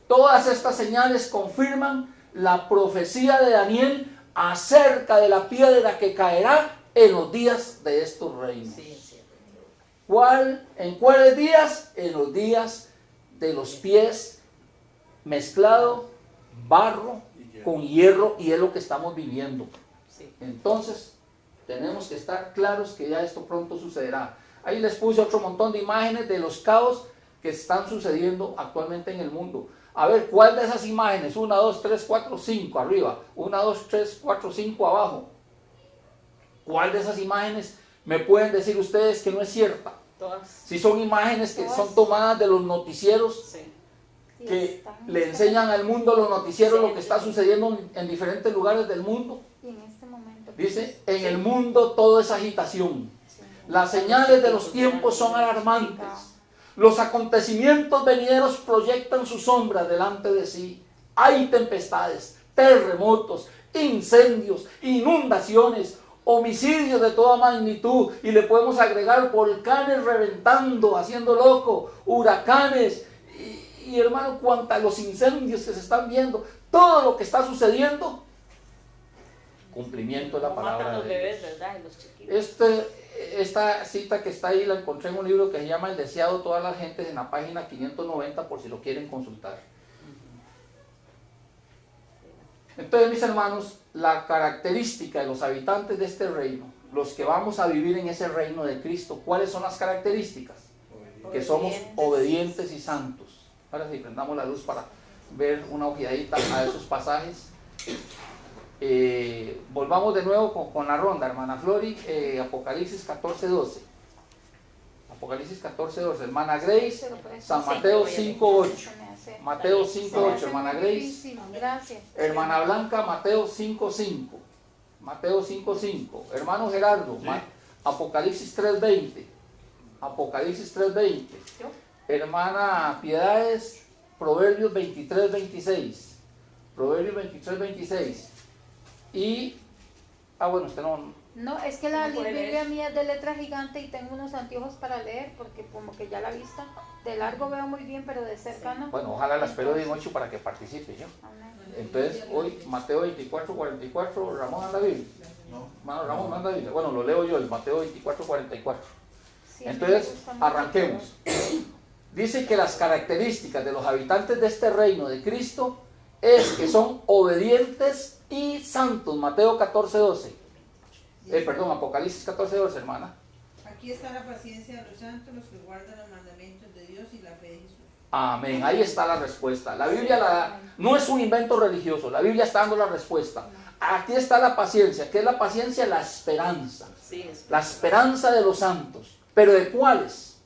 Todas estas señales confirman la profecía de Daniel acerca de la piedra que caerá en los días de estos reinos. Sí, es cierto. ¿En cuáles días? En los días de los pies mezclado barro con hierro, y es lo que estamos viviendo. Sí. Entonces, tenemos que estar claros que ya esto pronto sucederá. Ahí les puse otro montón de imágenes de los caos que están sucediendo actualmente en el mundo. A ver, ¿cuál de esas imágenes? 1, 2, 3, 4, 5 arriba. 1, 2, 3, 4, 5 abajo. ¿Cuál de esas imágenes me pueden decir ustedes que no es cierta? Todas. Si son imágenes que son tomadas de los noticieros, Sí. Sí, que están- le enseñan al mundo los noticieros Sí. lo que está sucediendo en diferentes lugares del mundo. Y en este momento. Dice, en el mundo todo es agitación. Sí. Las señales de los tiempos son alarmantes. Los acontecimientos venideros proyectan su sombra delante de sí. Hay tempestades, terremotos, incendios, inundaciones, homicidios de toda magnitud, y le podemos agregar volcanes reventando, haciendo loco, huracanes, y hermano, cuantos los incendios que se están viendo, todo lo que está sucediendo cumplimiento de la No palabra matan los de bebés, Dios. ¿verdad? Y los chiquitos. Esta cita que está ahí la encontré en un libro que se llama El deseado de todas las gentes, en la página 590, por si lo quieren consultar. Entonces, mis hermanos, la característica de los habitantes de este reino, los que vamos a vivir en ese reino de Cristo, ¿cuáles son las características? Que somos obedientes y santos. Ahora sí, prendamos la luz para ver una ojeadita a esos pasajes. Volvamos de nuevo con la ronda, hermana Flori, Apocalipsis 14:12. Apocalipsis 14:12, hermana Grace, San Mateo 5:8. Mateo 5:8, hermana Grace. Gracias. Hermana Blanca, Mateo 5:5. Mateo 5:5. Hermano Gerardo, Apocalipsis 3:20. Apocalipsis 3:20. Hermana Piedades, Proverbios 23:26. Proverbios 23:26. Y, bueno, usted no... No, es que la No puede Biblia leer. mía es de letra gigante y tengo unos anteojos para leer porque como que ya la vista de largo veo muy bien, pero de cerca no. Bueno, ojalá la espero de noche para que participe yo. Amén. Entonces, hoy, Mateo 24:44, Ramón anda Biblia. No. Hermano Ramón no anda Biblia. Bueno, lo leo yo, el Mateo 24:44. Sí, a mí me Entonces, gusta mucho, arranquemos. Dice que las características de los habitantes de este reino de Cristo es que son obedientes y santos. Mateo 14:12. Perdón, Apocalipsis 14:12, hermana. Aquí está la paciencia de los santos, los que guardan los mandamientos de Dios y la fe de Jesús. Amén, ahí está la respuesta. La Biblia no es un invento religioso, la Biblia está dando la respuesta. Aquí está la paciencia. ¿Qué es la paciencia? La esperanza. Sí, es La esperanza de los santos. ¿Pero de cuáles?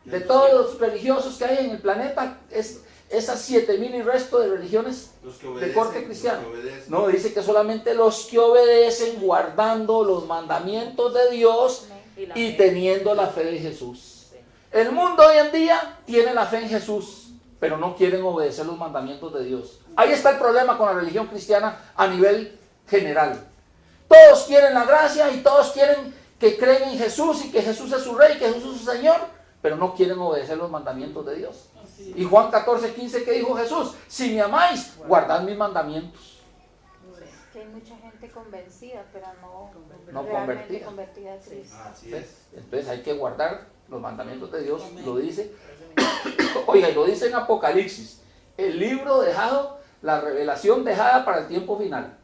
De todos los religiosos que hay en el planeta, esas 7,000 y resto de religiones Los que de obedecen, corte cristiano. los que obedecen. No, dice que solamente los que obedecen guardando los mandamientos de Dios y la y fe. teniendo la fe de Jesús. El mundo hoy en día tiene la fe en Jesús, pero no quieren obedecer los mandamientos de Dios. Ahí está el problema con la religión cristiana a nivel general. Todos quieren la gracia y todos quieren que creen en Jesús y que Jesús es su rey, que Jesús es su Señor, pero no quieren obedecer los mandamientos de Dios. Así Y Juan 14:15, ¿qué dijo Jesús? Si me amáis, guardad mis mandamientos. Que hay mucha gente convencida, pero No realmente convertida. convertida a Cristo. Así es. Entonces hay que guardar los mandamientos de Dios, lo dice. Oiga, y lo dice en Apocalipsis, el libro dejado, la revelación dejada para el tiempo final.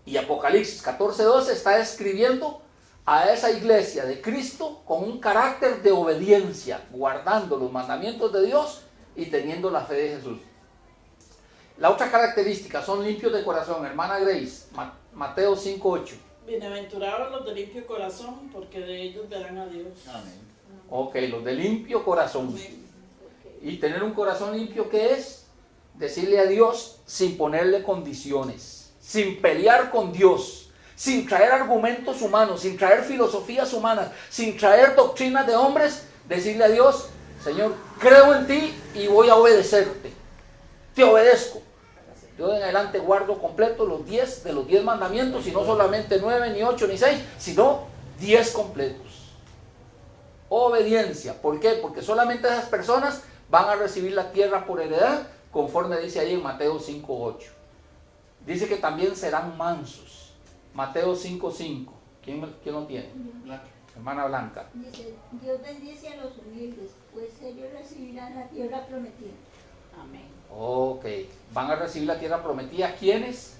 Y Apocalipsis 14:12 está describiendo a esa iglesia de Cristo con un carácter de obediencia, guardando los mandamientos de Dios y teniendo la fe de Jesús. La otra característica, son limpios de corazón. Hermana Grace, Mateo 5:8. Bienaventurados los de limpio corazón, porque de ellos verán a Dios. Amén. Ok, los de limpio corazón. Amén. Y tener un corazón limpio, ¿qué es? Decirle a Dios sin ponerle condiciones, sin pelear con Dios, sin traer argumentos humanos, sin traer filosofías humanas, sin traer doctrinas de hombres, decirle a Dios, Señor, creo en ti y voy a obedecerte. Te obedezco. Yo en adelante guardo completo los 10 de los 10 mandamientos, y no solamente 9, ni 8, ni 6, sino 10 completos. Obediencia. ¿Por qué? Porque solamente esas personas van a recibir la tierra por heredad, conforme dice ahí en Mateo 5:8. Dice que también serán mansos. Mateo 5:5. ¿Quién lo tiene? Blanca. Hermana Blanca. Dice, Dios bendice a los humildes, pues ellos recibirán la tierra prometida. Amén. Ok. Van a recibir la tierra prometida. ¿Quiénes?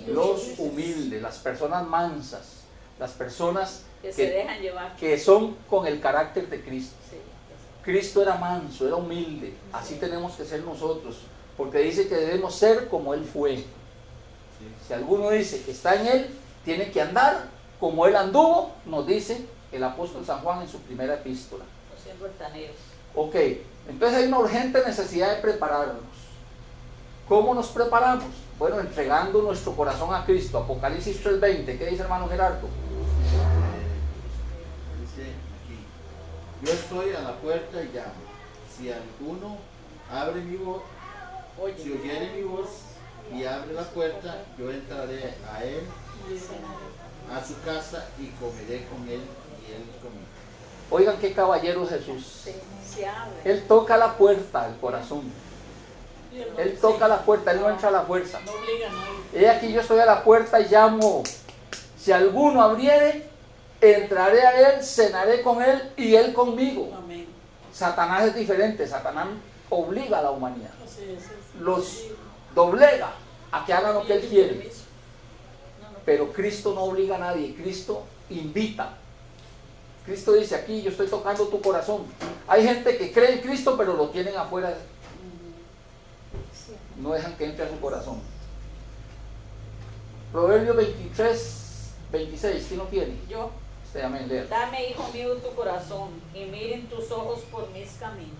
Los humildes, las personas mansas, las personas Que se dejan llevar. que son con el carácter de Cristo. Sí. Cristo era manso, era humilde. Así tenemos que ser nosotros, porque dice que debemos ser como Él fue. Si alguno dice que está en Él, tiene que andar como Él anduvo, nos dice el apóstol San Juan en su primera epístola. No siendo altaneros. Ok, entonces hay una urgente necesidad de prepararnos. ¿Cómo nos preparamos? Bueno, entregando nuestro corazón a Cristo. Apocalipsis 3:20, ¿qué dice hermano Gerardo? Dice aquí, yo estoy a la puerta y llamo. Si alguno abre mi voz, Oye, si oyere mi voz y abre la puerta, yo entraré a él, a su casa, y comeré con él y él conmigo. Oigan qué caballero Jesús. se abre. Él toca la puerta del corazón. Él toca la puerta, Él no entra a la fuerza. No obliga a nadie. He aquí yo estoy a la puerta y llamo. Si alguno abriere, entraré a Él, cenaré con Él y Él conmigo. Amén. Satanás es diferente. Satanás obliga a la humanidad. Así es. Los doblega a que hagan lo que Él Pide quiere. permiso. Pero Cristo no obliga a nadie. Cristo invita. Cristo dice: aquí yo estoy tocando tu corazón. Hay gente que cree en Cristo pero lo tienen afuera. No dejan que entre a su corazón. Proverbios 23, 26. ¿Quién lo tiene? Yo. Usted, amén, lea. Dame, hijo mío, tu corazón y miren tus ojos por mis caminos.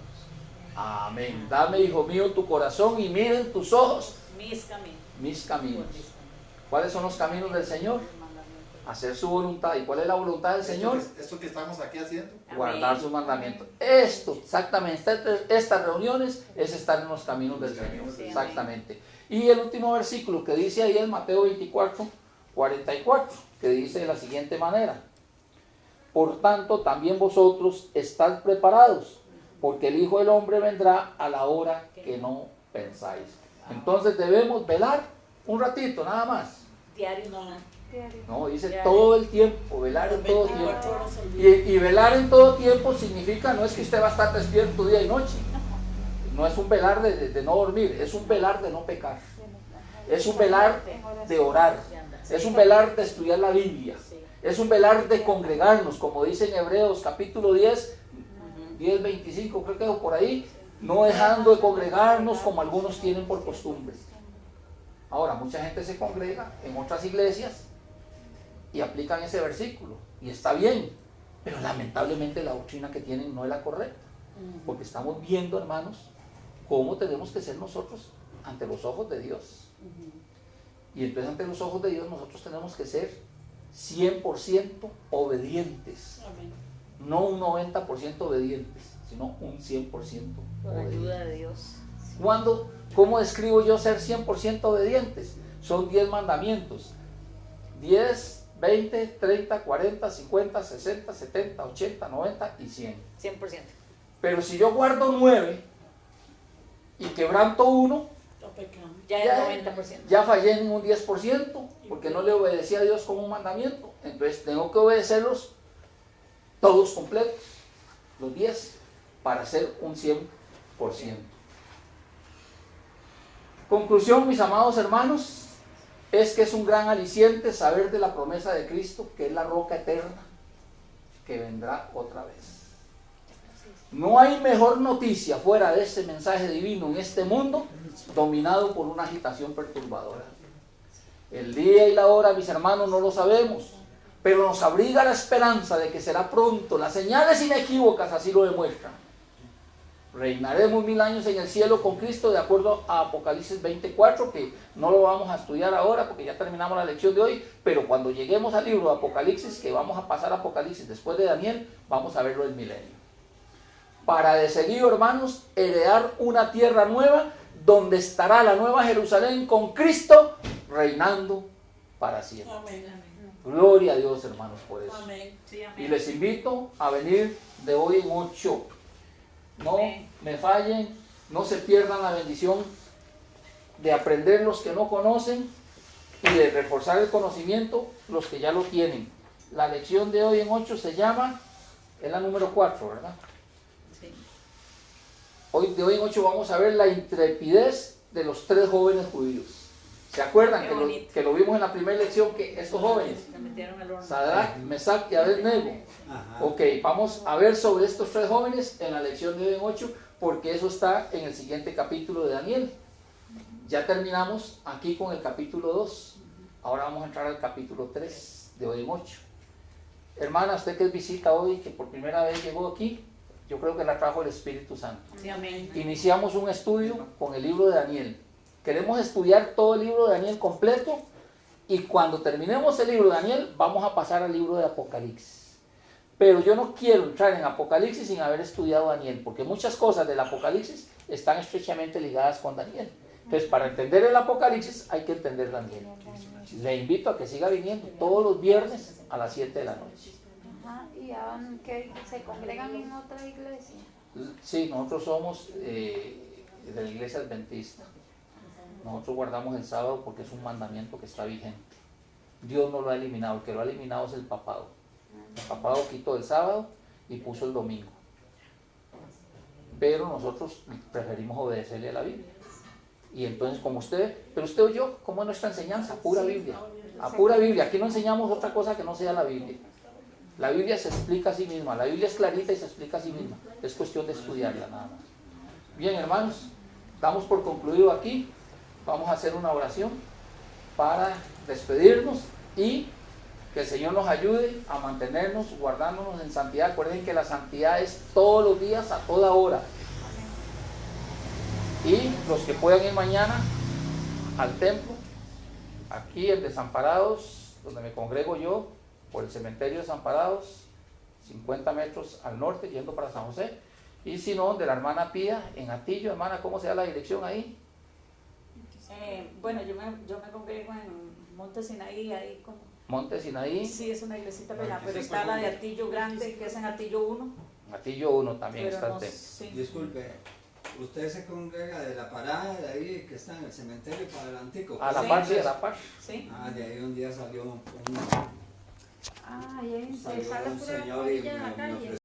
Amén. Dame, hijo mío, tu corazón y miren tus ojos Mis caminos. mis Por caminos. mis caminos. ¿Cuáles son los caminos del Señor? Los mandamientos. Hacer su voluntad. ¿Y cuál es la voluntad del Señor? Esto que estamos aquí haciendo. Guardar Amén. sus mandamientos. Esto, exactamente, estas reuniones es estar en los caminos del Señor. Sí, Exactamente. Y el último versículo que dice ahí es Mateo 24, 44, que dice de la siguiente manera: por tanto, también vosotros estad preparados, porque el Hijo del Hombre vendrá a la hora que no pensáis. Entonces debemos velar un ratito, nada más. Diario. No, dice Ya, todo el tiempo, velar en todo tiempo. 24 horas al día. Y velar en todo tiempo significa, no es que usted va a estar despierto día y noche. No es un velar de no dormir, es un velar de no pecar. Es un velar de orar. Es un velar de estudiar la Biblia. Es un velar de congregarnos, como dice en Hebreos capítulo 10, 10, 25, creo que es por ahí, no dejando de congregarnos como algunos tienen por costumbre. Ahora, mucha gente se congrega en otras iglesias y aplican ese versículo, y está bien, pero lamentablemente la doctrina que tienen no es la correcta, porque estamos viendo, hermanos, cómo tenemos que ser nosotros ante los ojos de Dios. Y entonces ante los ojos de Dios nosotros tenemos que ser 100% obedientes, Amén. no un 90% obedientes, sino un 100% Por obedientes. ayuda de Dios. ¿Cómo describo yo ser 100% obedientes? Son 10 mandamientos: 10, 20, 30, 40, 50, 60, 70, 80, 90 y 100. 100%. Pero si yo guardo 9 y quebranto 1, Está pecando. Ya es 90%. ya fallé en un 10%, porque no le obedecí a Dios como un mandamiento. Entonces tengo que obedecerlos todos completos, los 10, para ser un 100%. Conclusión, mis amados hermanos, es que es un gran aliciente saber de la promesa de Cristo, que es la roca eterna, que vendrá otra vez. No hay mejor noticia fuera de este mensaje divino en este mundo dominado por una agitación perturbadora. El día y la hora, mis hermanos, no lo sabemos, pero nos abriga la esperanza de que será pronto. Las señales inequívocas así lo demuestran. Reinaremos 1000 años en el cielo con Cristo, de acuerdo a Apocalipsis 24, que no lo vamos a estudiar ahora porque ya terminamos la lección de hoy, pero cuando lleguemos al libro de Apocalipsis, que vamos a pasar a Apocalipsis después de Daniel, vamos a verlo el milenio. Para de seguido, hermanos, heredar una tierra nueva donde estará la nueva Jerusalén con Cristo reinando para siempre. Amén. Gloria a Dios, hermanos, por eso. Amén. Sí, amén. Y les invito a venir de hoy en 8. No Amén. me fallen, no se pierdan la bendición de aprender los que no conocen y de reforzar el conocimiento los que ya lo tienen. La lección de hoy en 8 se llama, es la número 4, ¿verdad? Sí. De hoy en 8 vamos a ver la intrepidez de los 3 jóvenes judíos. ¿Se acuerdan Qué bonito. que lo vimos en la primera lección, que estos jóvenes, Se metieron al horno. Sadrach, Mesach y Abednego? Ok, vamos a ver sobre estos 3 jóvenes en la lección de hoy en 8, porque eso está en el siguiente capítulo de Daniel. Ya terminamos aquí con el capítulo 2. Ahora vamos a entrar al capítulo 3 de hoy en 8. Hermana, usted que es visita hoy, que por primera vez llegó aquí, yo creo que la trajo el Espíritu Santo. Sí, amén. Iniciamos un estudio con el libro de Daniel. Queremos estudiar todo el libro de Daniel completo, y cuando terminemos el libro de Daniel vamos a pasar al libro de Apocalipsis. Pero yo no quiero entrar en Apocalipsis sin haber estudiado Daniel, porque muchas cosas del Apocalipsis están estrechamente ligadas con Daniel. Entonces, para entender el Apocalipsis hay que entender Daniel. Le invito a que siga viniendo todos los viernes a las 7 de la noche. Ajá, y aunque se congregan en otra iglesia. Sí, nosotros somos de la iglesia adventista. Nosotros guardamos el sábado porque es un mandamiento que está vigente. Dios no lo ha eliminado, el que lo ha eliminado es el papado. El papado quitó el sábado y puso el domingo. Pero nosotros preferimos obedecerle a la Biblia. Y entonces, como usted, pero usted o yo, ¿cómo es nuestra enseñanza? Pura Biblia. A pura Biblia. Aquí no enseñamos otra cosa que no sea la Biblia. La Biblia se explica a sí misma. La Biblia es clarita y se explica a sí misma. Es cuestión de estudiarla nada más. Bien, hermanos, damos por concluido aquí. Vamos a hacer una oración para despedirnos y que el Señor nos ayude a mantenernos guardándonos en santidad. Recuerden que la santidad es todos los días, a toda hora. Y los que puedan ir mañana al templo, aquí en Desamparados, donde me congrego yo, por el cementerio de Desamparados, 50 metros al norte, yendo para San José. Y si no, de la hermana Pía, en Atillo. Hermana, ¿cómo se da la dirección ahí? Bueno, yo me congrego en Monte Sinaí, ahí como... Monte Sinaí. Sí, es una iglesita pequeña, pero está la de Atillo Grande, que es en Atillo 1. Atillo 1 también Pero está no, el templo. sí. Disculpe, ¿usted se congrega de la parada de ahí que está en el cementerio para adelantico? A la Sí. par, sí, a la par. Sí. Ah, de ahí un día salió un Ah, y ahí salió sale un pura señor y orilla de la me calle. ofreció